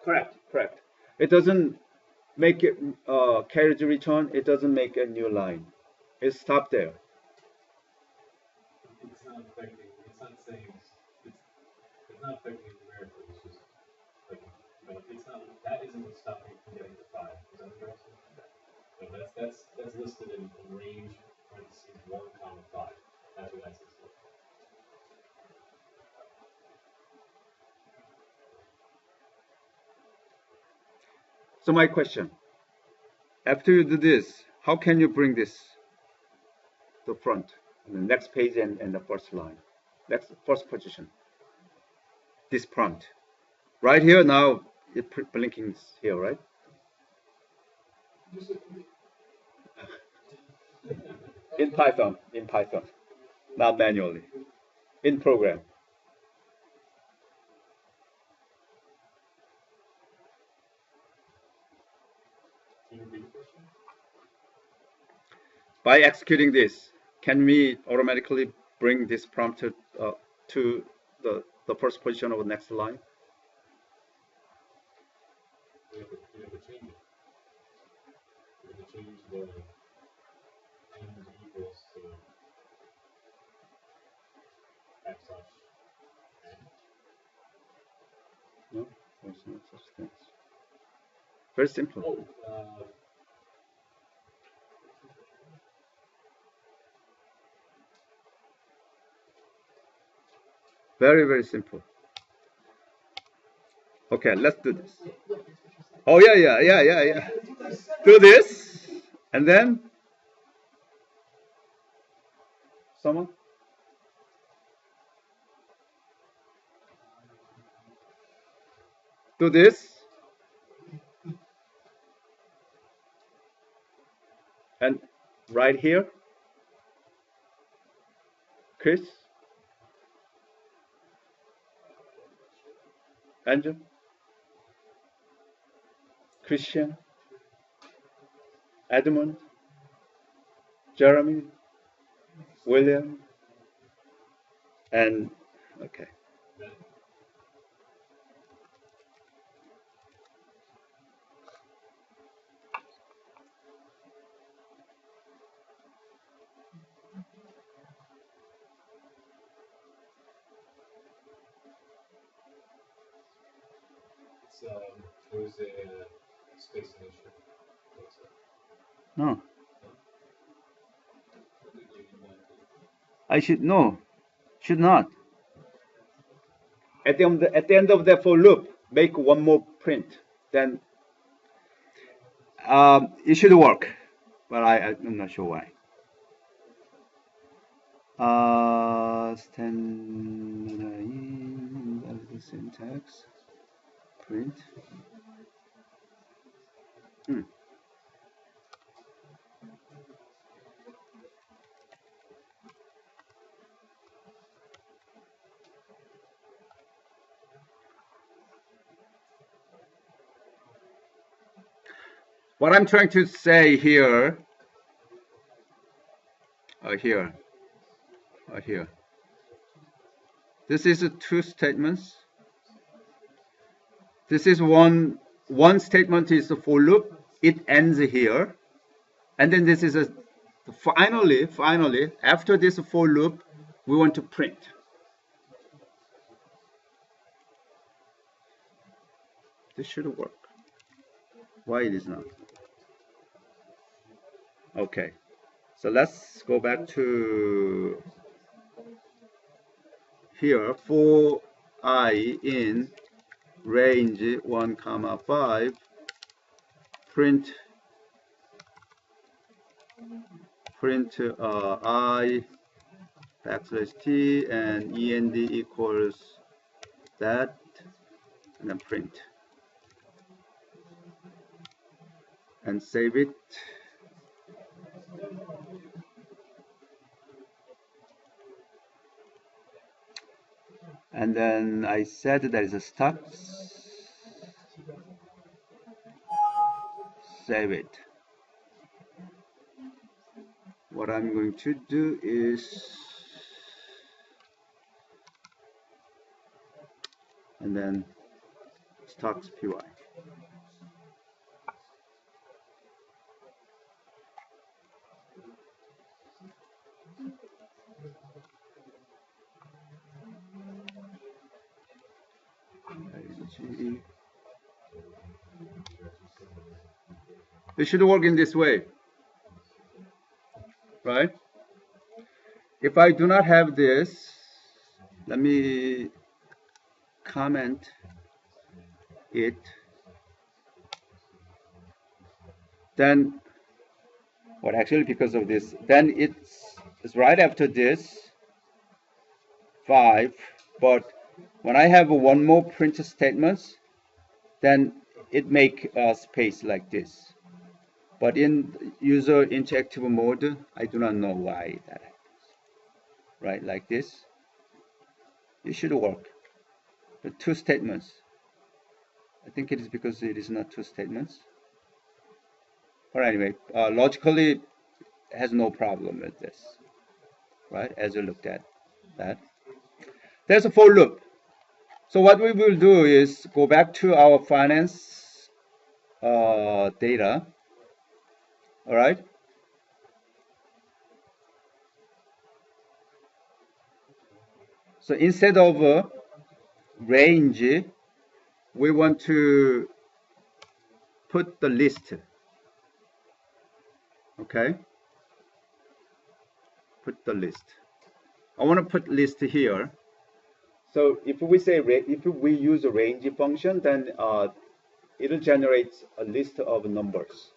Correct. It doesn't make it carriage return. It doesn't make a new line. It stopped there. It's not affecting. It's not saying. It's not affecting numerically. It's just like, it's not. That isn't what's stopping from getting to 5. Is that correct? No, that's listed in range parentheses 1, 5. That's what that's listed. So my question, after you do this, how can you bring this to front, the next page and the first line, next first position, this prompt, right here now, it blinking here, right? In Python, not manually, in program. By executing this, can we automatically bring this prompt to the first position of the next line? We have to change it. We have to change the end equals to backslash n. No, there's no such thing. Very simple. Oh, very, very simple. Okay, let's do this. Oh, yeah. Do this, and then someone? do this. And right here, Chris, Andrew, Christian, Edmund, Jeremy, William, and okay. It was a space station. No. I should no, should not. At the end of the for loop, make one more print. Then it should work, but I'm not sure why. Standard syntax print. What I'm trying to say here, here. This is two statements. This is one statement is the for loop. It ends here, and then this is a finally after this for loop, we want to print. This should work. Why it is not? Okay, so let's go back to here for I in range 1, 5, print I \t and end equals that, and then print and save it. And then I said there is a stocks. Save it. What I'm going to do is, and then stocks py. It should work in this way, right? If I do not have this, let me comment it. Then, what actually because of this, then it's right after this 5, but when I have one more print statements, then it make a space like this. But in user interactive mode, I do not know why that happens. Right, like this. It should work. The two statements. I think it is because it is not two statements. But anyway, logically, it has no problem with this. Right, as you looked at that. There's a for loop. So what we will do is go back to our finance data. All right. So instead of range, we want to put the list. Okay. Put the list. I want to put list here. So if we say if we use a range function, then it'll generate a list of numbers.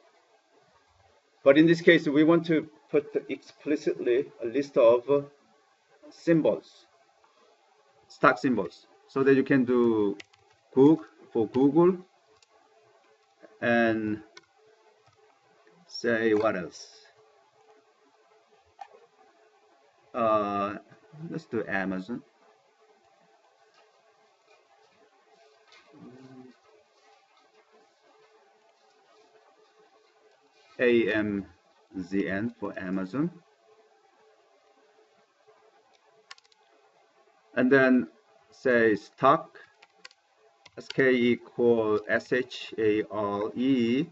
But in this case, we want to put explicitly a list of symbols, stock symbols, so that you can do Goog for Google, and say what else? Let's do Amazon. AMZN for Amazon. And then say stock, SK equal SHARE.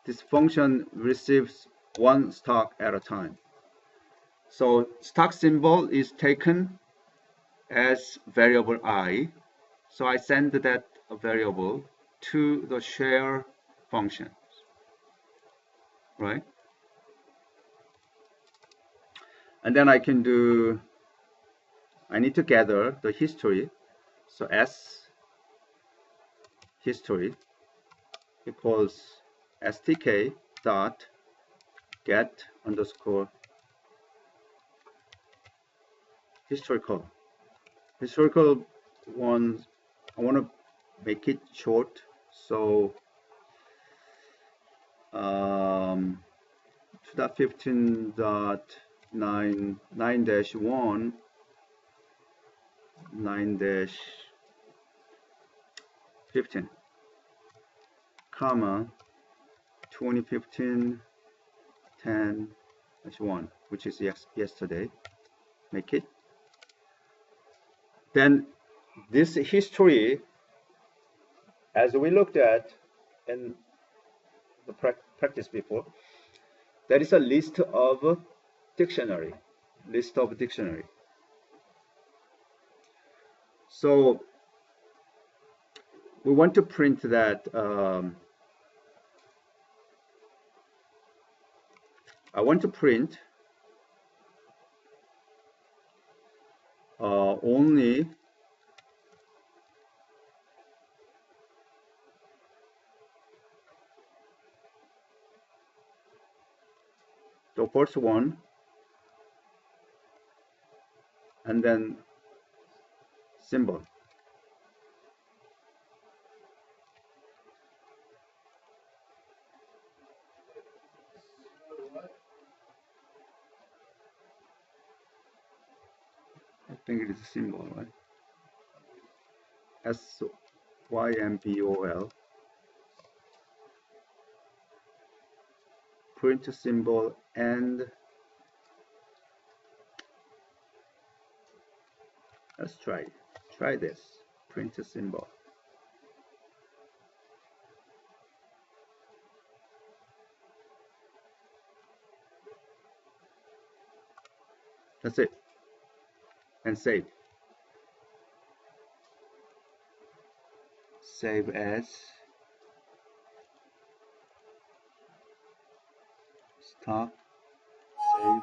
This function receives one stock at a time. So stock symbol is taken as variable I. So I send that variable to the share function, right? And then I need to gather the history. So S history equals stk dot get underscore historical. Historical ones, I want to make it short. So 2.15.9 9-1 9-15 comma 2015 10-1, which is yesterday. Make it. Then this history, as we looked at in the practice before, that is a list of dictionary. So we want to print that. I want to print only the first one, and then symbol. I think it is a symbol, right? SYMBOL. Print symbol, and let's try this. Print symbol. That's it. And save. Save as. Stop. Save.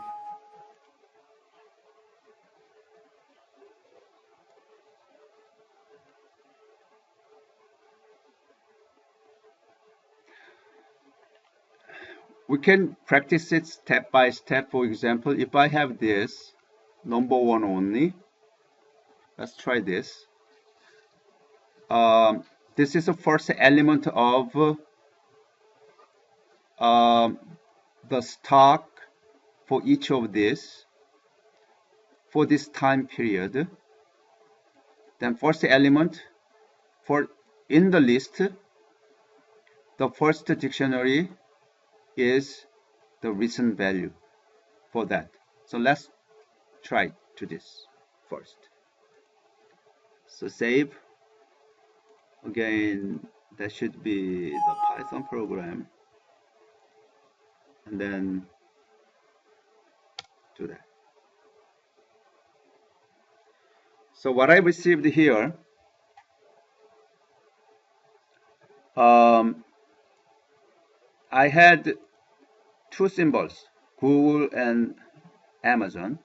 We can practice it step by step. For example, if I have this number one only, let's try this. This is the first element of the stock for each of this for this time period. Then first element for in the list, the first dictionary is the recent value for that. So let's try to this first. So save. Again, that should be the Python program, and then do that. So what I received here, I had two symbols, Google and Amazon.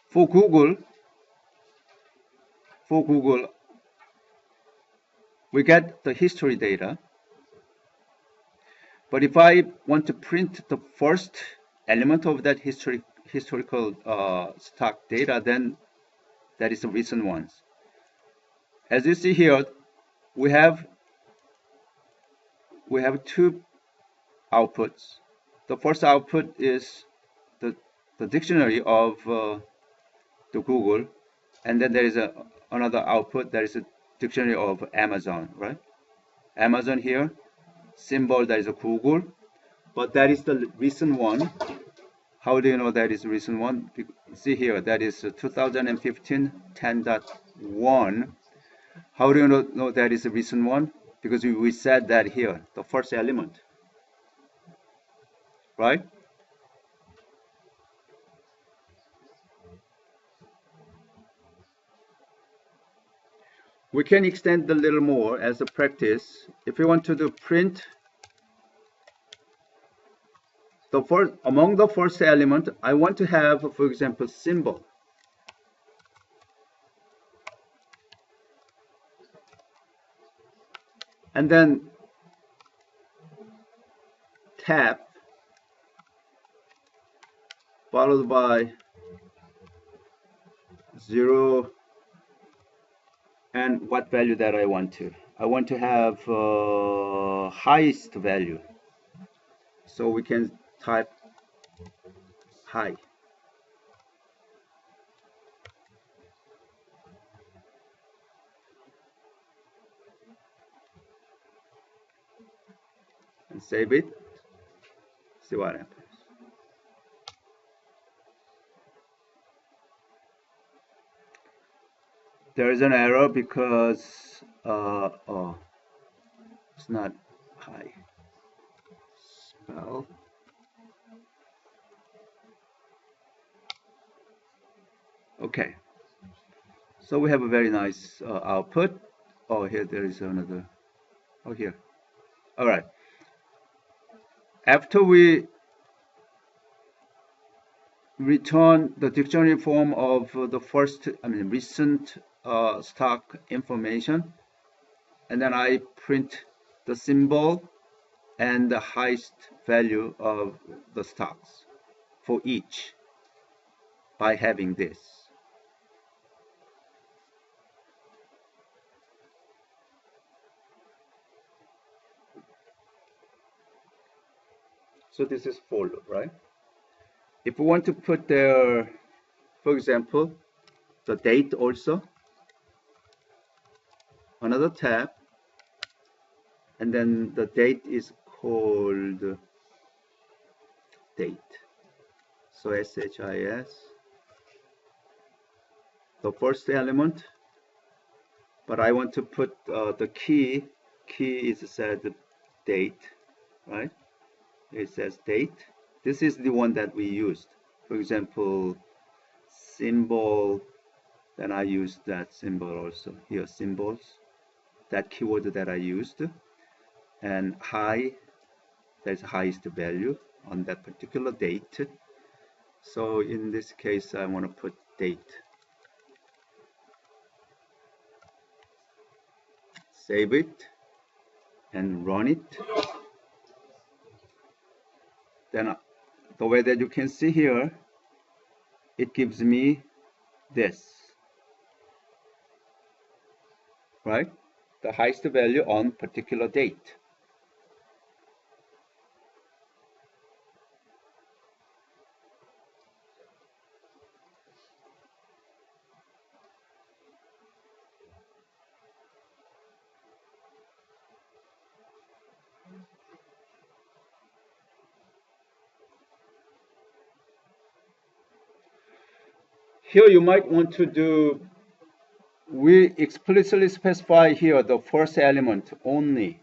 For Google, we get the history data. But if I want to print the first element of that historical stock data, then That is the recent ones. As you see here, we have two outputs. The first output is the dictionary of the Google, and then there is another output, that is a dictionary of Amazon, right? Amazon here, symbol, that is a Google, but that is the recent one. How do you know that is the recent one? See here, that is 2015 10.1. How do you know that is the recent one? Because we said that here, the first element, right? We can extend a little more as a practice. If we want to do print the first, among the first element, I want to have, for example, symbol. And then tab, followed by 0, and what value that I want to. I want to have highest value. So we can type high. And save it. See what happens. There is an error because oh, it's not high. Spell. Okay. So we have a very nice output. Oh, here there is another. Oh, here. All right. After we return the dictionary form of the first, recent stock information, and then I print the symbol and the highest value of the stocks for each by having this. So this is for loop, right? If we want to put there, for example, the date also, another tab, and then the date is called date. So SHIS, the first element, but I want to put the key is said date, right? It says date. This is the one that we used. For example, symbol, then I used that symbol also. Here, symbols, that keyword that I used. And high, that's highest value on that particular date. So in this case, I want to put date. Save it and run it. Then the way that you can see here, it gives me this, right? The highest value on particular date. Here you might want to do, we explicitly specify here the first element only.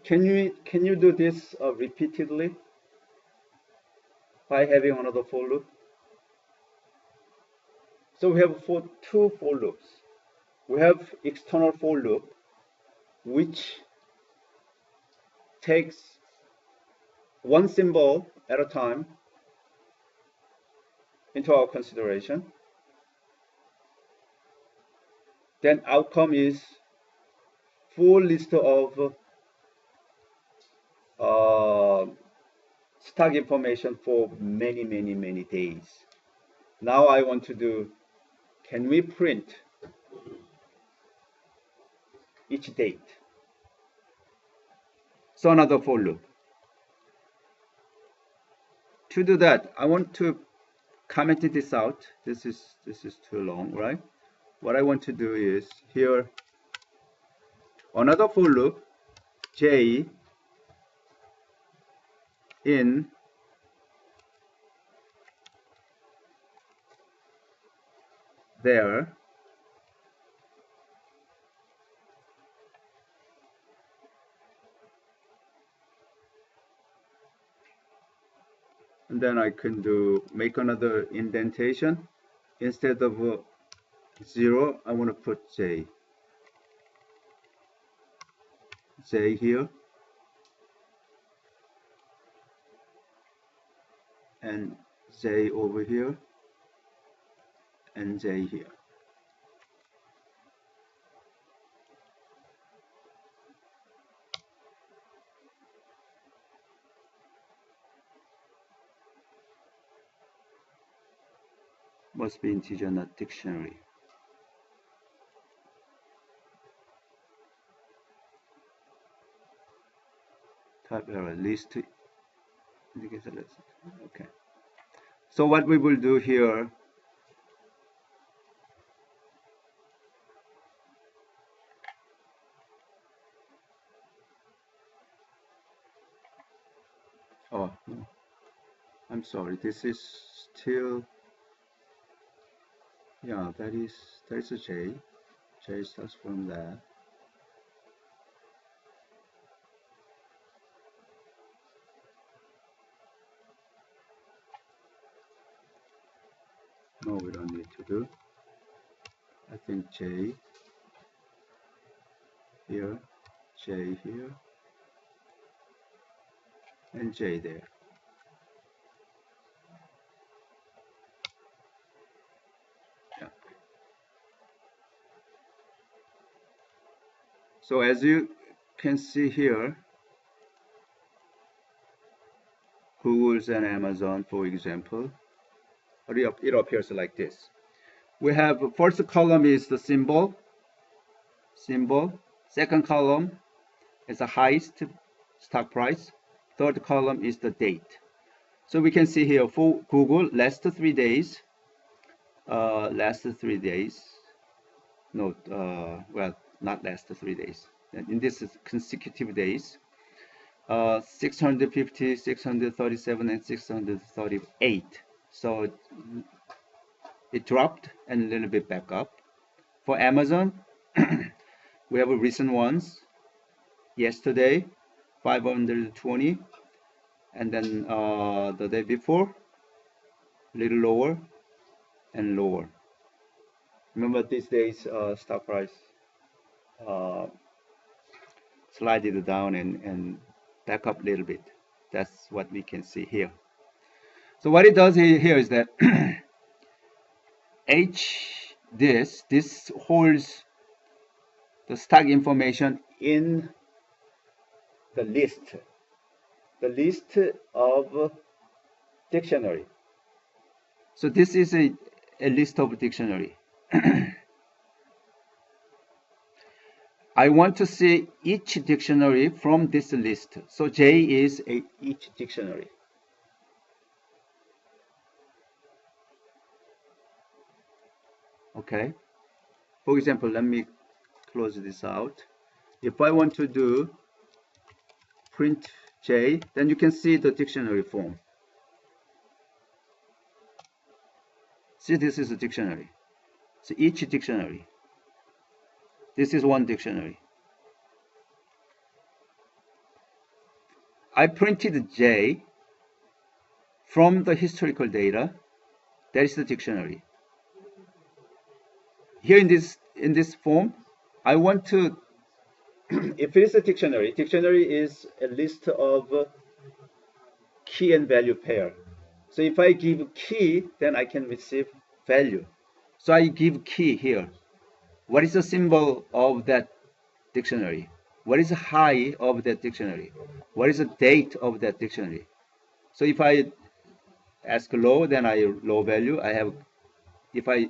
Can you do this repeatedly by having another for loop? So we have two for loops. We have external for loop, which takes one symbol at a time into our consideration. Then outcome is full list of stock information for many days. Now I want to do can we print each date? So another for loop. To do that, I want to comment this out. This is too long, right? What I want to do is here another for loop, j in there and then I can do make another indentation. Instead of 0, I want to put j here and j over here and j here. Must be integer, not dictionary. Type error list. Okay. So what we will do here, oh no, I'm sorry, this is still, yeah, that is a j. J starts from there. No, we don't need to do. I think j here, j here, and j there. Yeah. So as you can see here, Google's and Amazon, for example, it appears like this. We have first column is the symbol. Second column is the highest stock price. Third column is the date. So we can see here for Google, last 3 days. Last 3 days. No, well, not last 3 days. In this is consecutive days. 650, 637, and 638. So it dropped and a little bit back up. For Amazon, we have recent ones. Yesterday, 520, and then the day before, a little lower and lower. Remember these days, stock price slided down and back up a little bit. That's what we can see here. So what it does here is that this holds the stock information in the list of dictionary. So this is a list of dictionary. I want to see each dictionary from this list. So J is each dictionary. Okay. For example, let me close this out. If I want to do print J, then you can see the dictionary form. See, this is a dictionary. So each dictionary. This is one dictionary. I printed J from the historical data. That is the dictionary. Here in this form, I want to, if it is a dictionary is a list of key and value pair. So if I give key, then I can receive value. So I give key here. What is the symbol of that dictionary? What is the high of that dictionary? What is the date of that dictionary? So if I ask low, then I low value. If I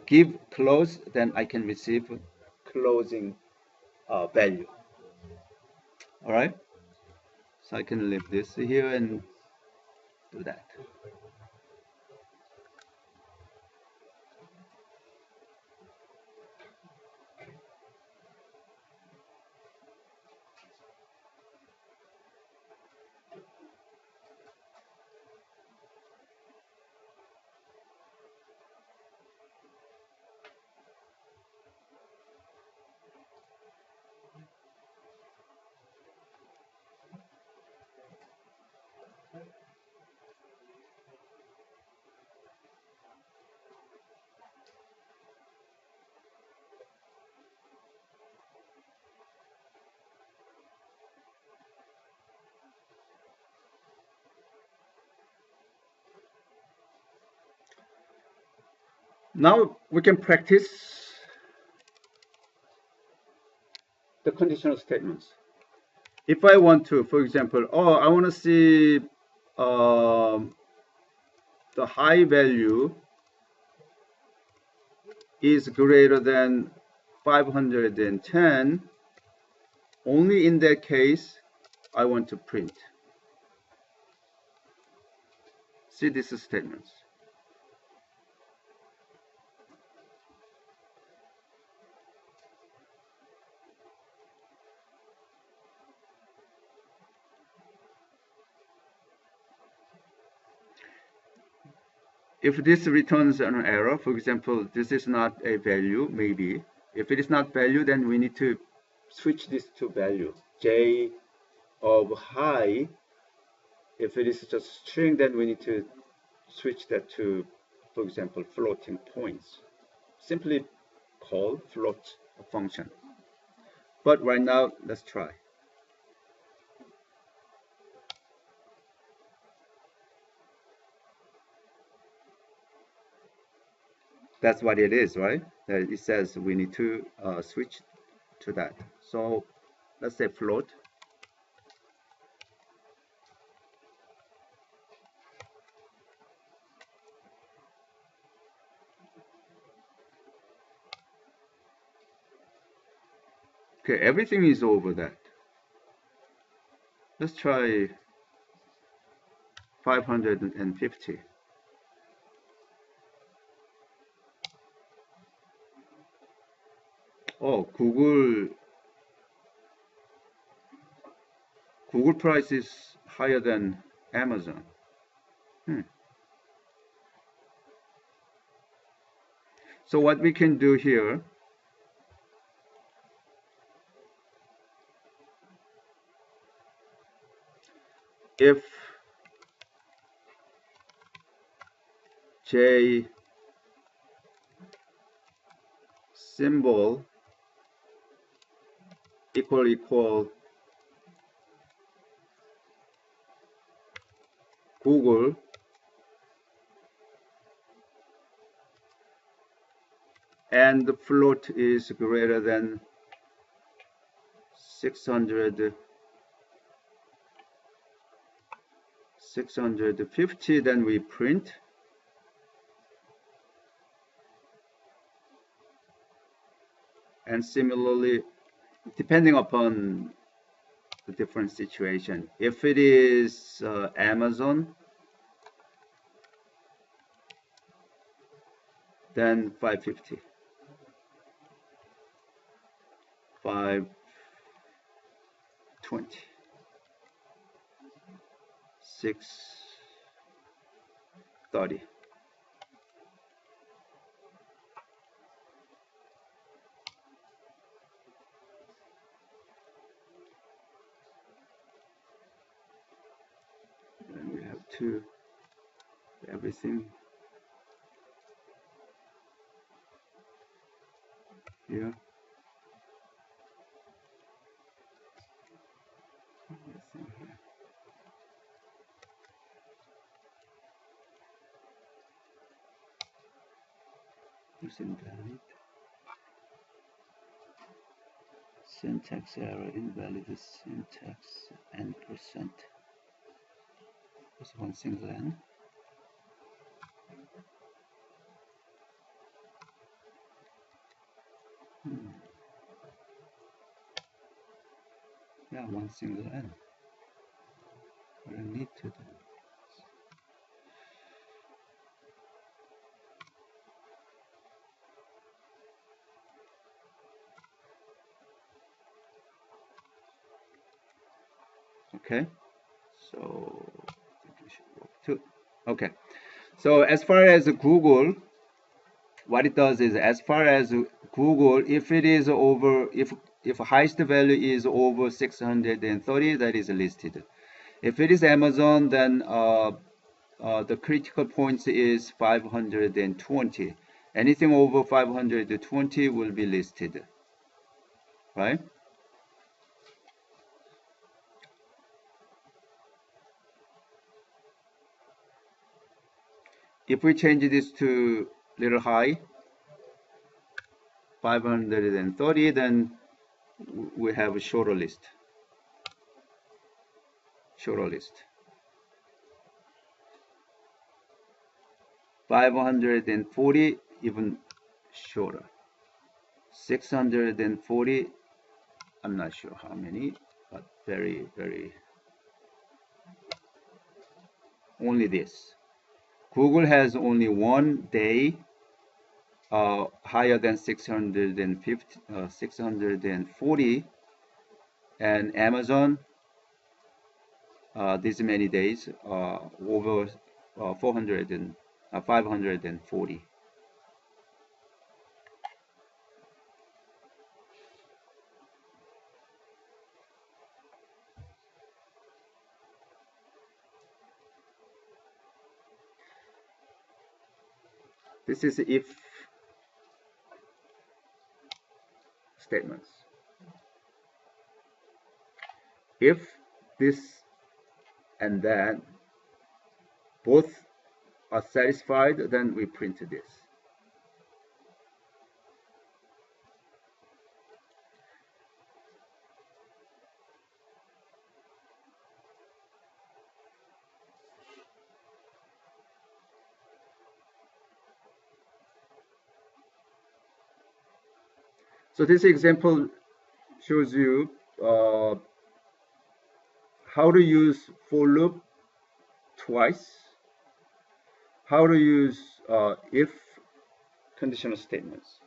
give close, then I can receive closing value. All right. So I can leave this here and do that. Now we can practice the conditional statements. If I want to, for example, I want to see the high value is greater than 510, only in that case I want to print. See these statements. If this returns an error, for example, this is not a value, maybe. If it is not value, then we need to switch this to value. J of high, if it is just string, then we need to switch that to, for example, floating points. Simply call float a function. But right now, let's try. That's what it is, right? It says we need to switch to that. So let's say float. Okay, everything is over that. Let's try 550. Oh, Google price is higher than Amazon. So what we can do here, if J symbol equal Google, and the float is greater than 650, then we print. And similarly, depending upon the different situation, if it is Amazon, then 550. 520. 630. And we have to everything here. Everything here. It's invalid. Syntax error, invalid syntax, and %. Just one single n. Yeah, one single n. We don't need to do. Okay, so I think we should work too. Okay, so as far as Google, what it does is, as far as Google, if it is over, if highest value is over 630, that is listed. If it is Amazon, then the critical points is 520. Anything over 520 will be listed, right? If we change this to little high, 530, then we have a shorter list. Shorter list. 540, even shorter. 640, I'm not sure how many, but very, very, only this. Google has only one day higher than 650, 640, and Amazon these many days over 400 and 540. This is if statements. If this and that both are satisfied, then we print this. So this example shows you how to use for loop twice, how to use if conditional statements.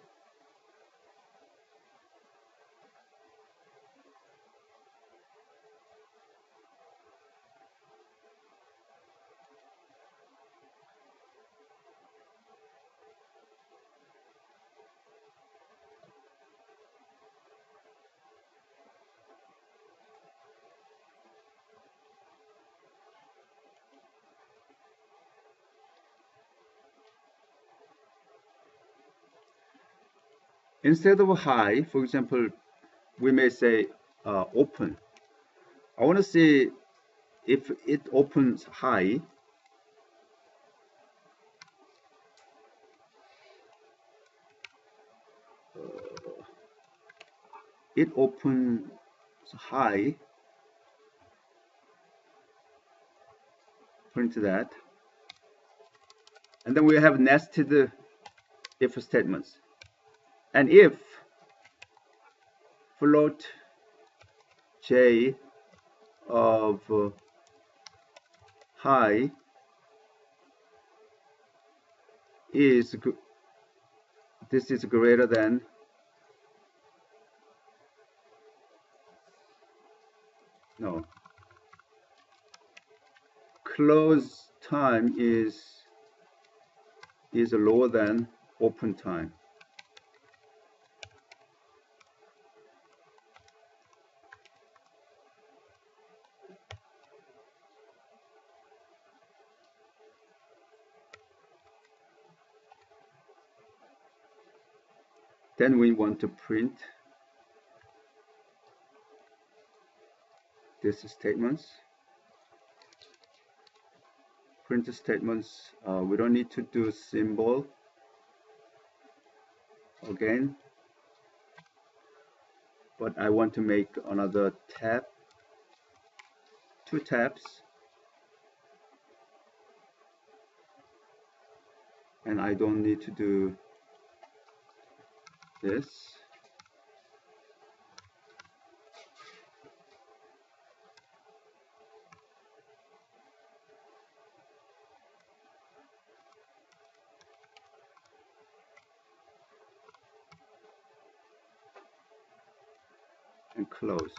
Instead of high, for example, we may say open. I want to see if it opens high. It opens high. Print that. And then we have nested if statements. And if float j of high is, this is greater than no, close time is lower than open time. Then we want to print these statements. Print statements, we don't need to do symbol again, but I want to make another tab, 2 tabs, and I don't need to do this. and close.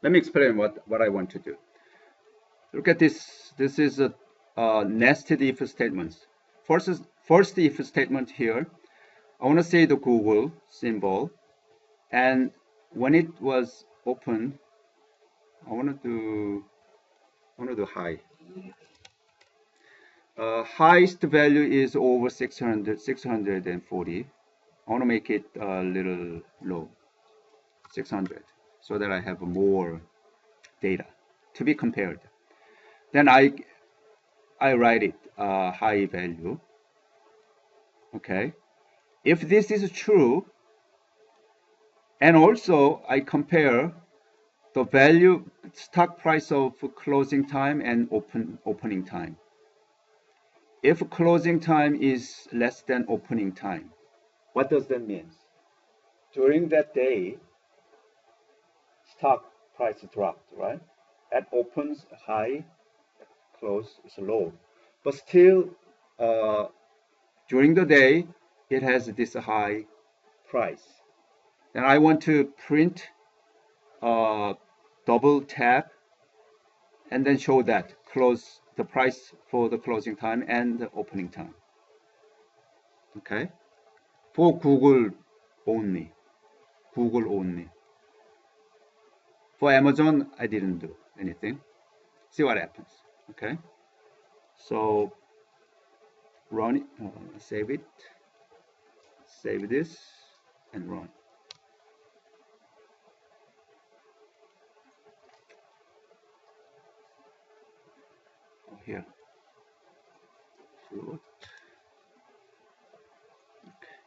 Let me explain what I want to do. Look at this. This is a nested if statements. First if statement here. I want to say the Google symbol, and when it was open, I want to do high. Highest value is over 640. I want to make it a little low, 600, so that I have more data to be compared. Then I write it high value. Okay. If this is true, and also I compare the value stock price of closing time and opening time. If closing time is less than opening time, what does that mean? During that day, stock price dropped, right? At opens high, at close is low. But still, during the day, it has this high price. Then I want to print double tap and then show that close the price for the closing time and the opening time. Okay, for Google only. For Amazon, I didn't do anything. See what happens. Okay, so run it, save it, save this, and run. Oh, here. Float. Okay.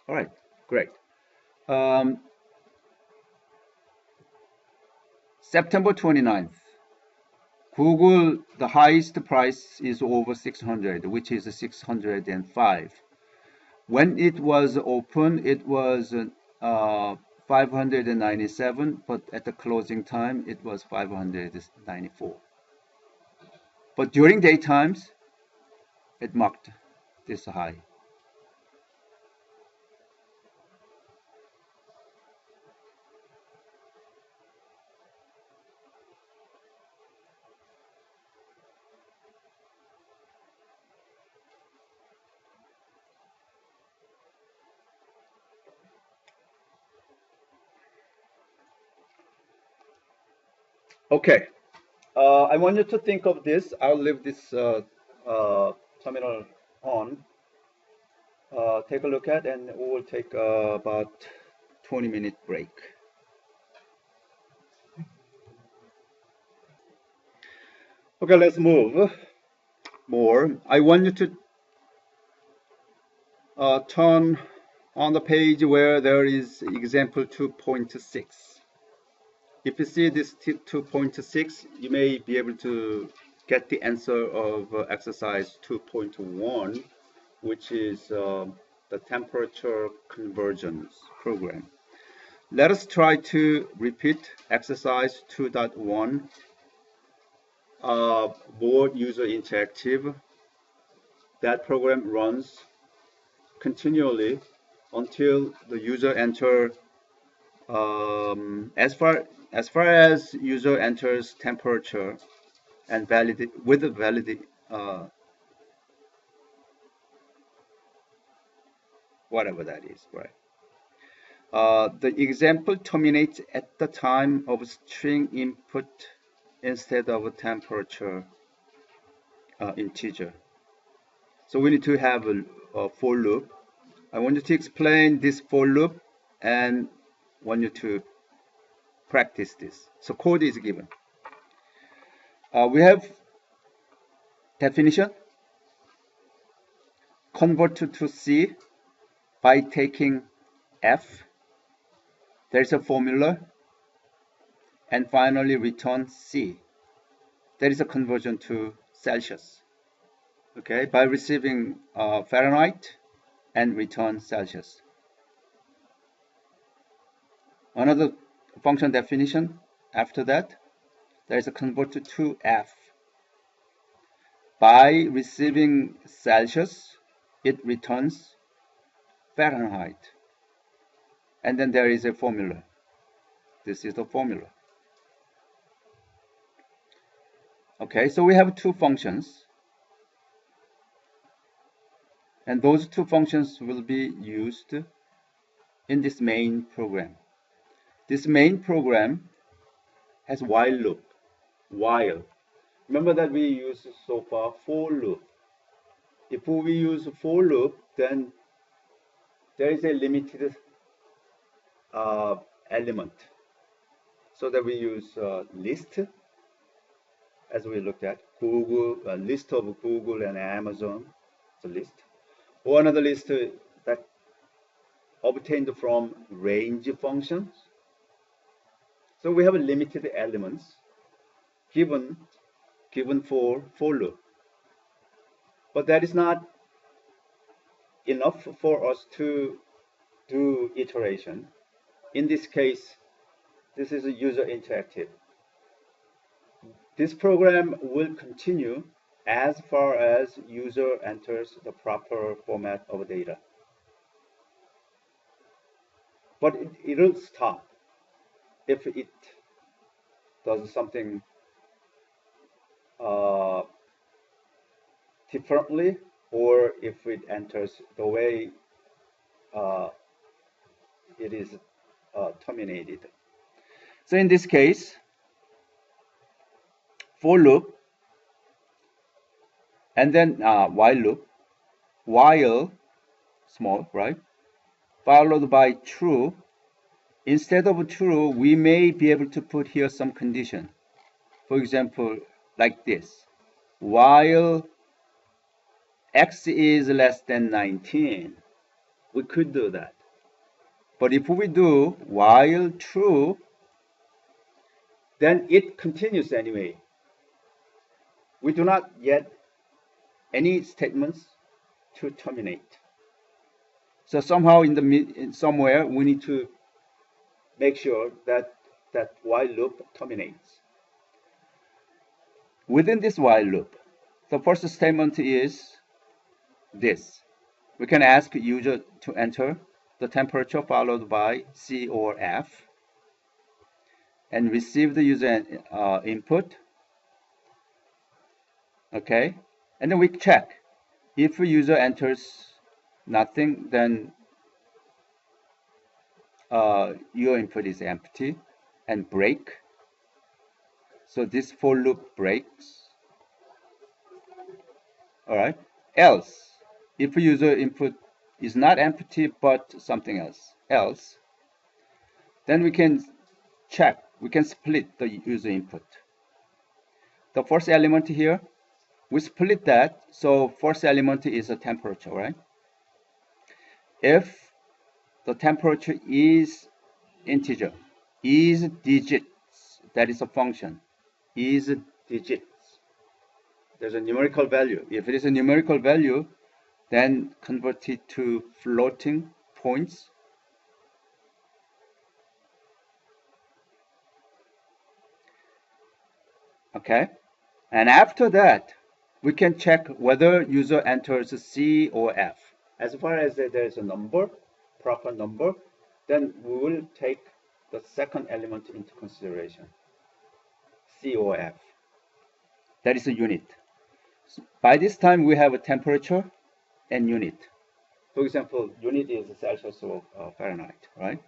All right, great. September 29th. Google, the highest price is over 600, which is 605. When it was open, it was 597, but at the closing time, it was 594. But during daytimes, it marked this high. Okay, I want you to think of this. I'll leave this terminal on. Take a look at, and we will take about 20-minute break. Okay, let's move more. I want you to turn on the page where there is example 2.6. If you see this 2.6, you may be able to get the answer of exercise 2.1, which is the temperature conversions program. Let us try to repeat exercise 2.1, more user interactive. That program runs continually until the user enter as far as user enters temperature and whatever that is, right? The example terminates at the time of string input instead of a temperature integer. So we need to have a for loop. I want you to explain this for loop and want you to practice this. So code is given. We have definition. Convert to C by taking F. There's a formula. And finally return C. That is a conversion to Celsius. Okay, by receiving Fahrenheit and return Celsius. Another function definition after that, there is a convert to F. By receiving Celsius, it returns Fahrenheit. And then there is a formula. This is the formula. Okay, so we have two functions. And those two functions will be used in this main program. This main program has while loop. While. Remember that we used so far for loop. If we use for loop, then there is a limited element. So that we use list, as we looked at, Google, a list of Google and Amazon, the list. Or another list that obtained from range functions. So we have limited elements given for loop. But that is not enough for us to do iteration. In this case, this is a user interactive. This program will continue as far as user enters the proper format of data. But it will stop if it does something differently, or if it enters the way it is terminated. So in this case, for loop, and then while loop, while small, right, followed by true. Instead of true, we may be able to put here some condition. For example, like this: while x is less than 19, we could do that. But if we do while true, then it continues anyway. We do not yet any statements to terminate. So somehow somewhere we need to make sure that that while loop terminates. Within this while loop, the first statement is this. We can ask user to enter the temperature followed by C or F and receive the user input. Okay, and then we check. If the user enters nothing, then your input is empty and break. So this for loop breaks. All right. Else, if user input is not empty but something else, then we can check. We can split the user input. The first element here, we split that. So first element is a temperature, right? If the temperature is integer, is digits, that is a function, is digits. There's a numerical value. If it is a numerical value, then convert it to floating points. Okay, and after that, we can check whether user enters C or F. As far as there is a number, proper number, then we will take the second element into consideration, C or F. That is a unit. So by this time, we have a temperature and unit. For example, unit is Celsius or Fahrenheit, right?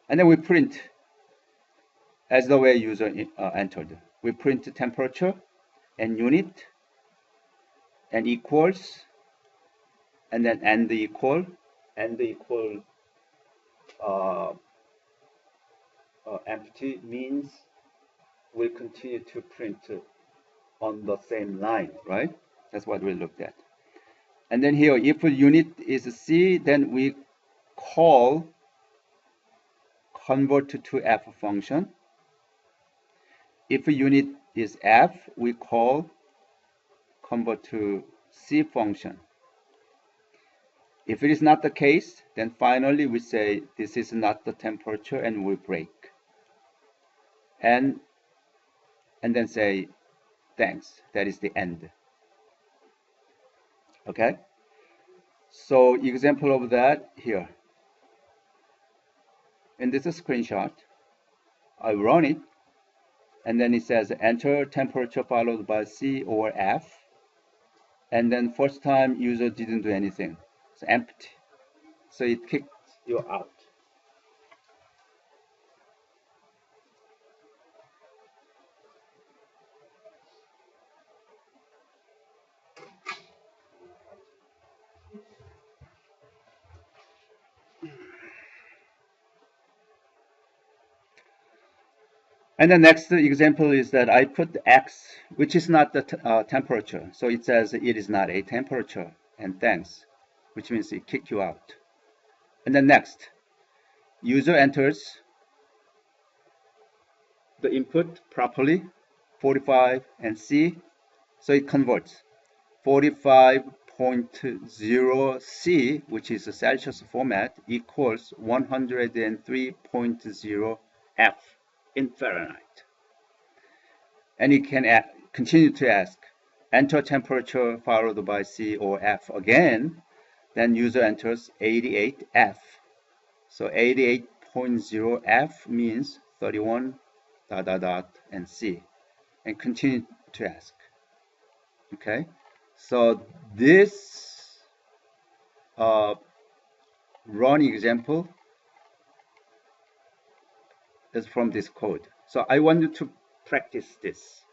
And then we print as the way user entered. We print temperature and unit and equals, and then and the equal empty means we'll continue to print on the same line, right? That's what we looked at. And then here, if a unit is C, then we call convert to F function. If a unit is F, we call convert to C function. If it is not the case, then finally we say this is not the temperature and we break. And then say thanks. That is the end. Okay? So example of that here. In this screenshot, I run it, and then it says enter temperature followed by C or F. And then first time user didn't do anything. It's empty. So it kicked you out. And the next example is that I put X, which is not the temperature. So it says it is not a temperature, and thanks, which means it kicked you out. And then next, user enters the input properly, 45 and C, so it converts 45.0 C, which is a Celsius format, equals 103.0 F in Fahrenheit. And you can continue to ask, enter temperature followed by C or F again, then user enters 88 F. So 88.0 F means 31 ... and C, and continue to ask. Okay, so this run example is from this code. So I want you to practice this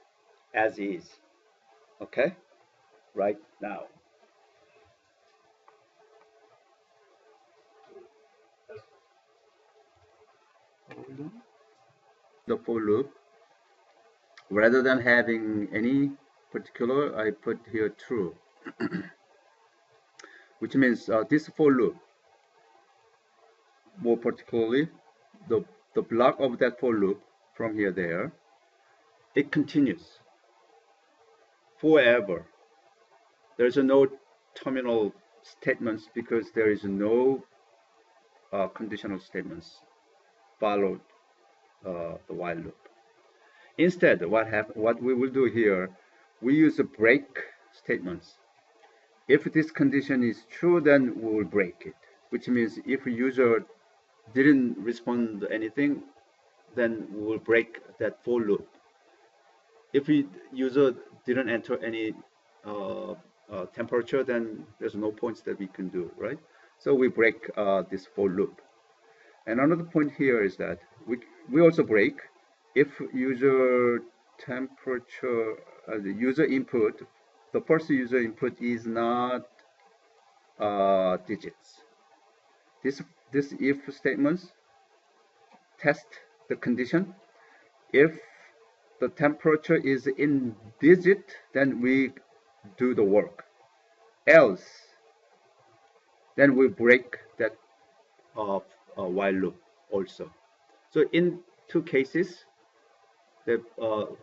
as is. Okay, right now. The for loop, rather than having any particular, I put here true, which means this for loop, more particularly the block of that for loop from here there, it continues forever. There's no terminal statements because there is no conditional statements followed the while loop. Instead, what we will do here, we use a break statements. If this condition is true, then we will break it, which means if a user didn't respond to anything, then we will break that for loop. If user didn't enter any temperature, then there's no points that we can do, right? So we break this for loop. And another point here is that we also break if user temperature, the user input, the first user input is not digits. This if statements test the condition. If the temperature is in digit, then we do the work. Else, then we break that while loop also. So in two cases, the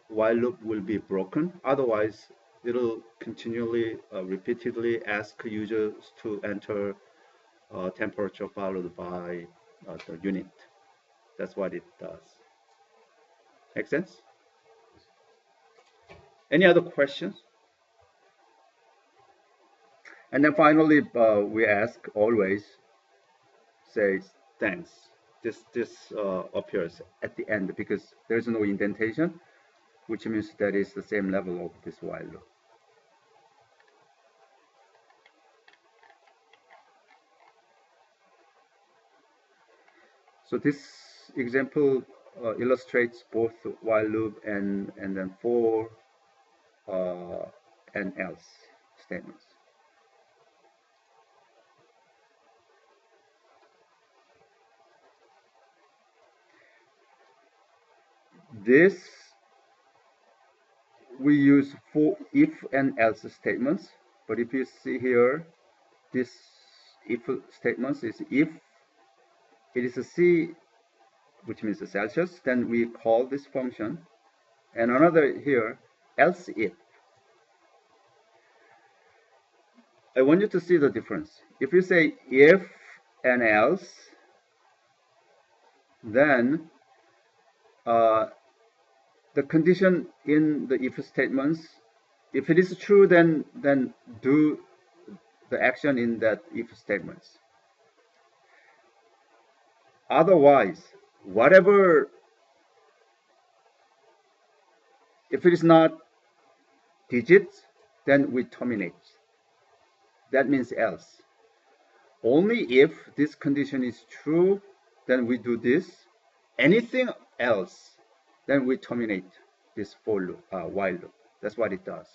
while loop will be broken. Otherwise, it'll continually, repeatedly ask users to enter temperature followed by the unit. That's what it does. Make sense? Any other questions? And then finally, we ask always, say thanks. This appears at the end because there's no indentation, which means that is the same level of this while loop. So this example illustrates both while loop and then for and else statements. This we use for if and else statements, but if you see here, this if statements is if it is a C, which means a Celsius, then we call this function, and another here, else if. I want you to see the difference. If you say if and else, then the condition in the if statements, if it is true, then do the action in that if statements. Otherwise, whatever, if it is not digits, then we terminate. That means else. Only if this condition is true, then we do this. Anything else, then we terminate this for loop, while loop. That's what it does.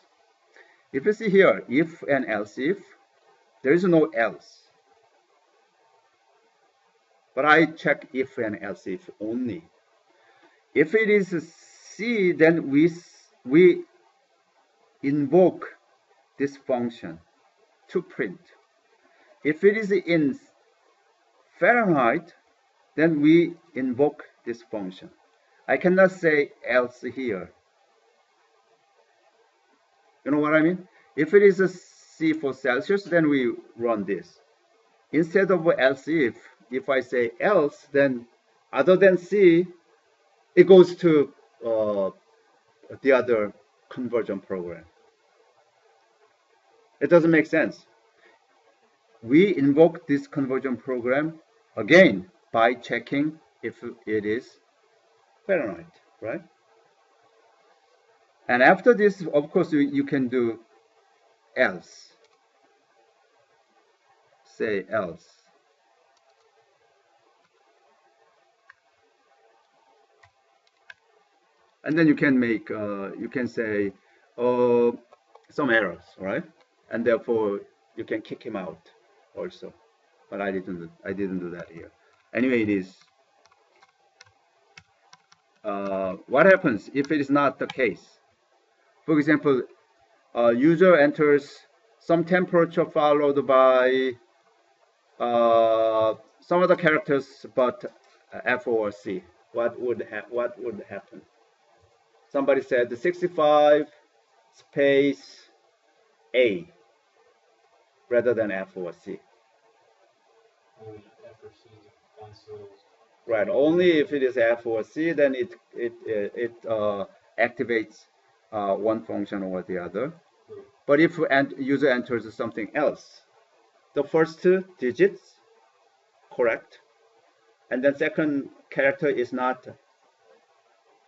If you see here, if and else if, there is no else. But I check if and else if only. If it is C, then we invoke this function to print. If it is in Fahrenheit, then we invoke this function. I cannot say else here. You know what I mean? If it is a C for Celsius, then we run this. Instead of else if I say else, then other than C, it goes to the other conversion program. It doesn't make sense. We invoke this conversion program again by checking if it is Fahrenheit, right? And after this, of course, you can do else. Say else. And then you can make, you can say some errors, right? And therefore you can kick him out also. But I didn't do that here. Anyway, it is. What happens if it is not the case? For example, user enters some temperature followed by some other characters, but F or C. What would happen? Somebody said 65 space A rather than F or C. F or C cancels. Right. Only if it is F or C, then it activates one function over the other. But if user enters something else, the first two digits correct, and then second character is not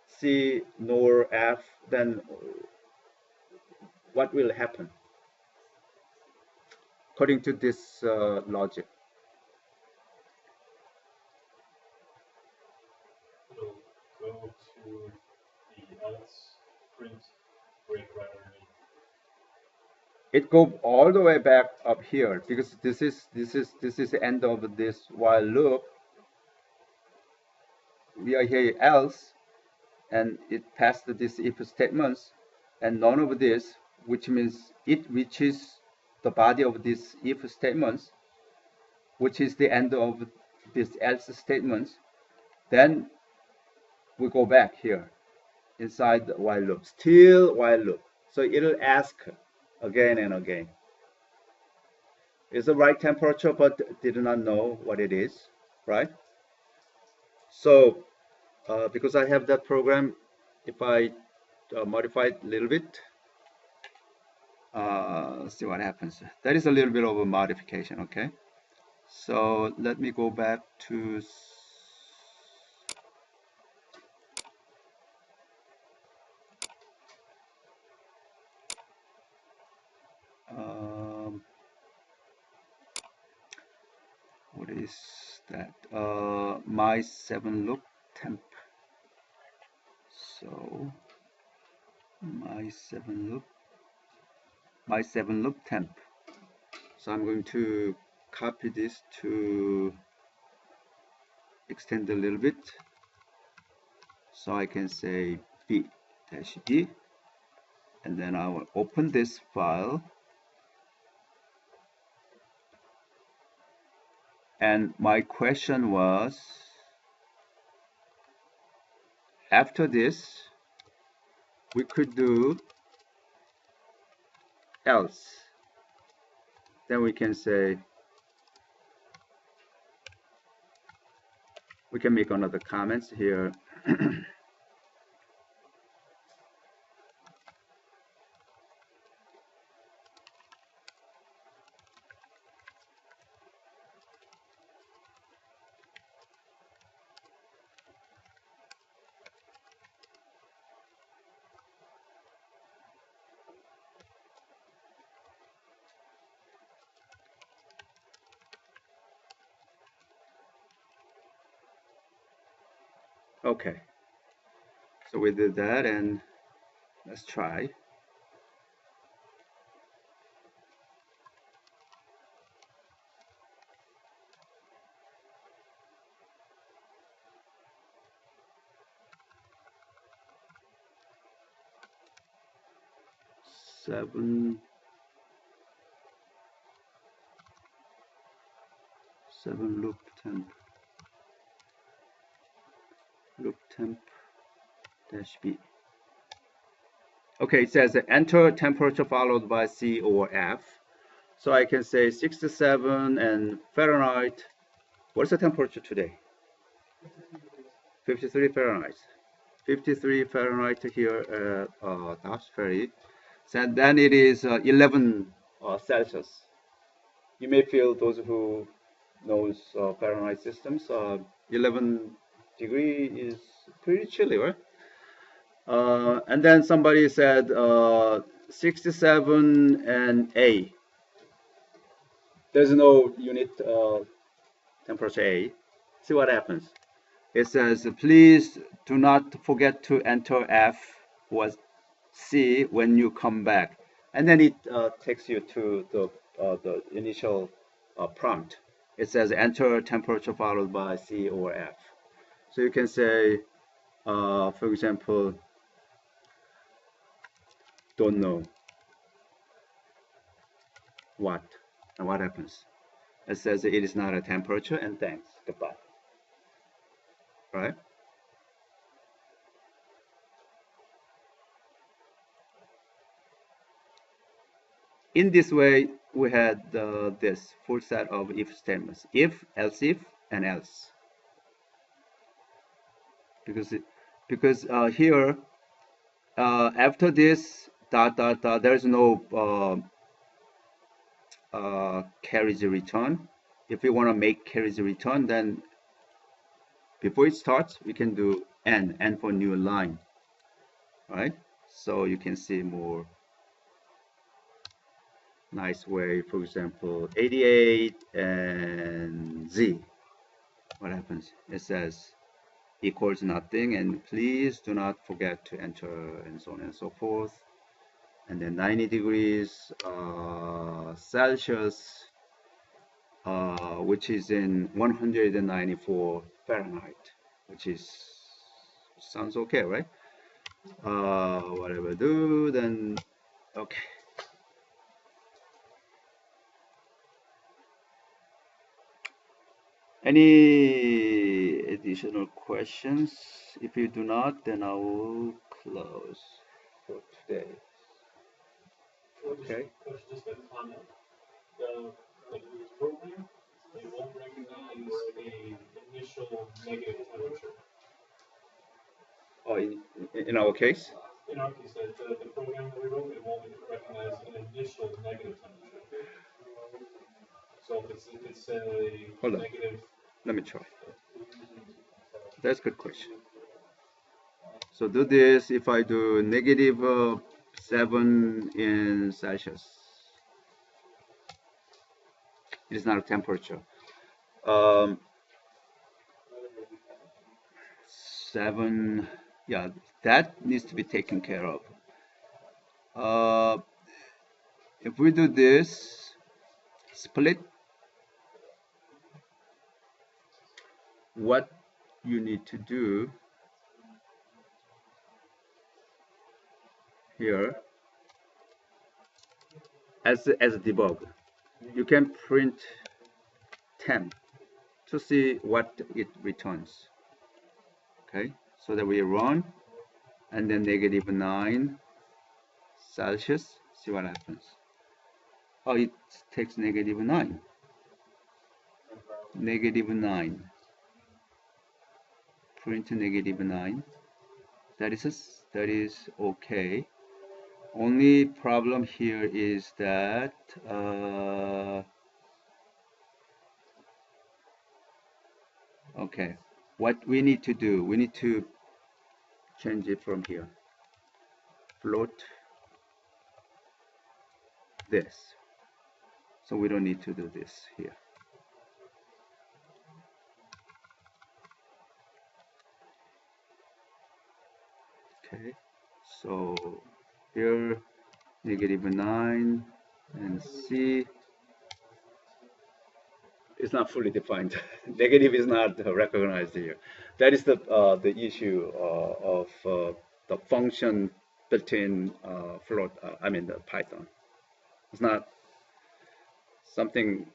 C nor F, then what will happen according to this logic? It'll go to the else print break right underneath. It goes all the way back up here because this is the end of this while loop. We are here else, and it passed this if statements, and none of this, which means it reaches the body of this if statements, which is the end of this else statements. Then we go back here inside the while loop, still while loop. So it'll ask again and again. It's the right temperature, but did not know what it is, right? So because I have that program, if I modify it a little bit, see what happens. That is a little bit of a modification, okay? So let me go back to what is that? My 7 loop temp. So my 7 loop temp. So I'm going to copy this to extend a little bit. So I can say B-E, and then I will open this file. And my question was, after this, we could do else. Then we can say, we can make another comments here. Okay, so we did that, and let's try. Seven loop temp dash B. Okay, it says enter temperature followed by C or F. So I can say 67 and Fahrenheit. What's the temperature today? 53 Fahrenheit. 53 Fahrenheit here at Dobbs Ferry. So then it is 11 Celsius. You may feel, those who knows Fahrenheit systems, 11 degree is pretty chilly, right? And then somebody said 67 and A. There's no unit temperature A. See what happens. It says, please do not forget to enter F or C when you come back. And then it takes you to the initial prompt. It says enter temperature followed by C or F. So you can say, for example, don't know what, and what happens? It says it is not a temperature, and thanks, goodbye. Right? In this way, we had this full set of if statements: if, else if, and else. Because here after this dot dot dot, there is no carriage return. If we want to make carriage return, then before it starts, we can do n for new line, right? So you can see more nice way. For example, 88 and Z. What happens? It says equals nothing, and please do not forget to enter, and so on and so forth. And then 90 degrees Celsius, which is in 194 Fahrenheit, which is sounds okay, right? Whatever do, then okay. Any additional questions? If you do not, then I will close for today. Okay. Just a comment. The program, it won't recognize a initial negative temperature. Oh, in our case? In our case, the program that we wrote, it won't recognize an initial negative temperature. So if it's a Hold on. negative. Let me try. That's a good question. So do this if I do negative 7 in Celsius. It is not a temperature. 7, yeah, that needs to be taken care of. If we do this, split, what you need to do here as a debug, you can print temp to see what it returns. Okay, so that we run, and then negative 9 Celsius, see what happens. Oh, it takes negative 9. Negative 9. Print negative 9. That is okay. Only problem here is that okay, what we need to do, we need to change it from here. Float this. So we don't need to do this here. Okay, so here -9 and C is not fully defined. Negative is not recognized here. That is the issue of the function built-in float. I mean the Python. It's not something.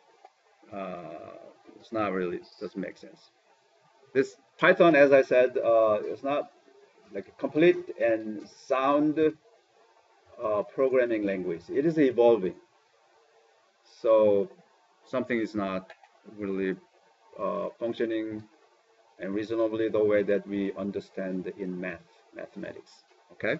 It's not really doesn't make sense. This Python, as I said, is not like a complete and sound programming language. It is evolving. So something is not really functioning and reasonably the way that we understand in mathematics. Okay.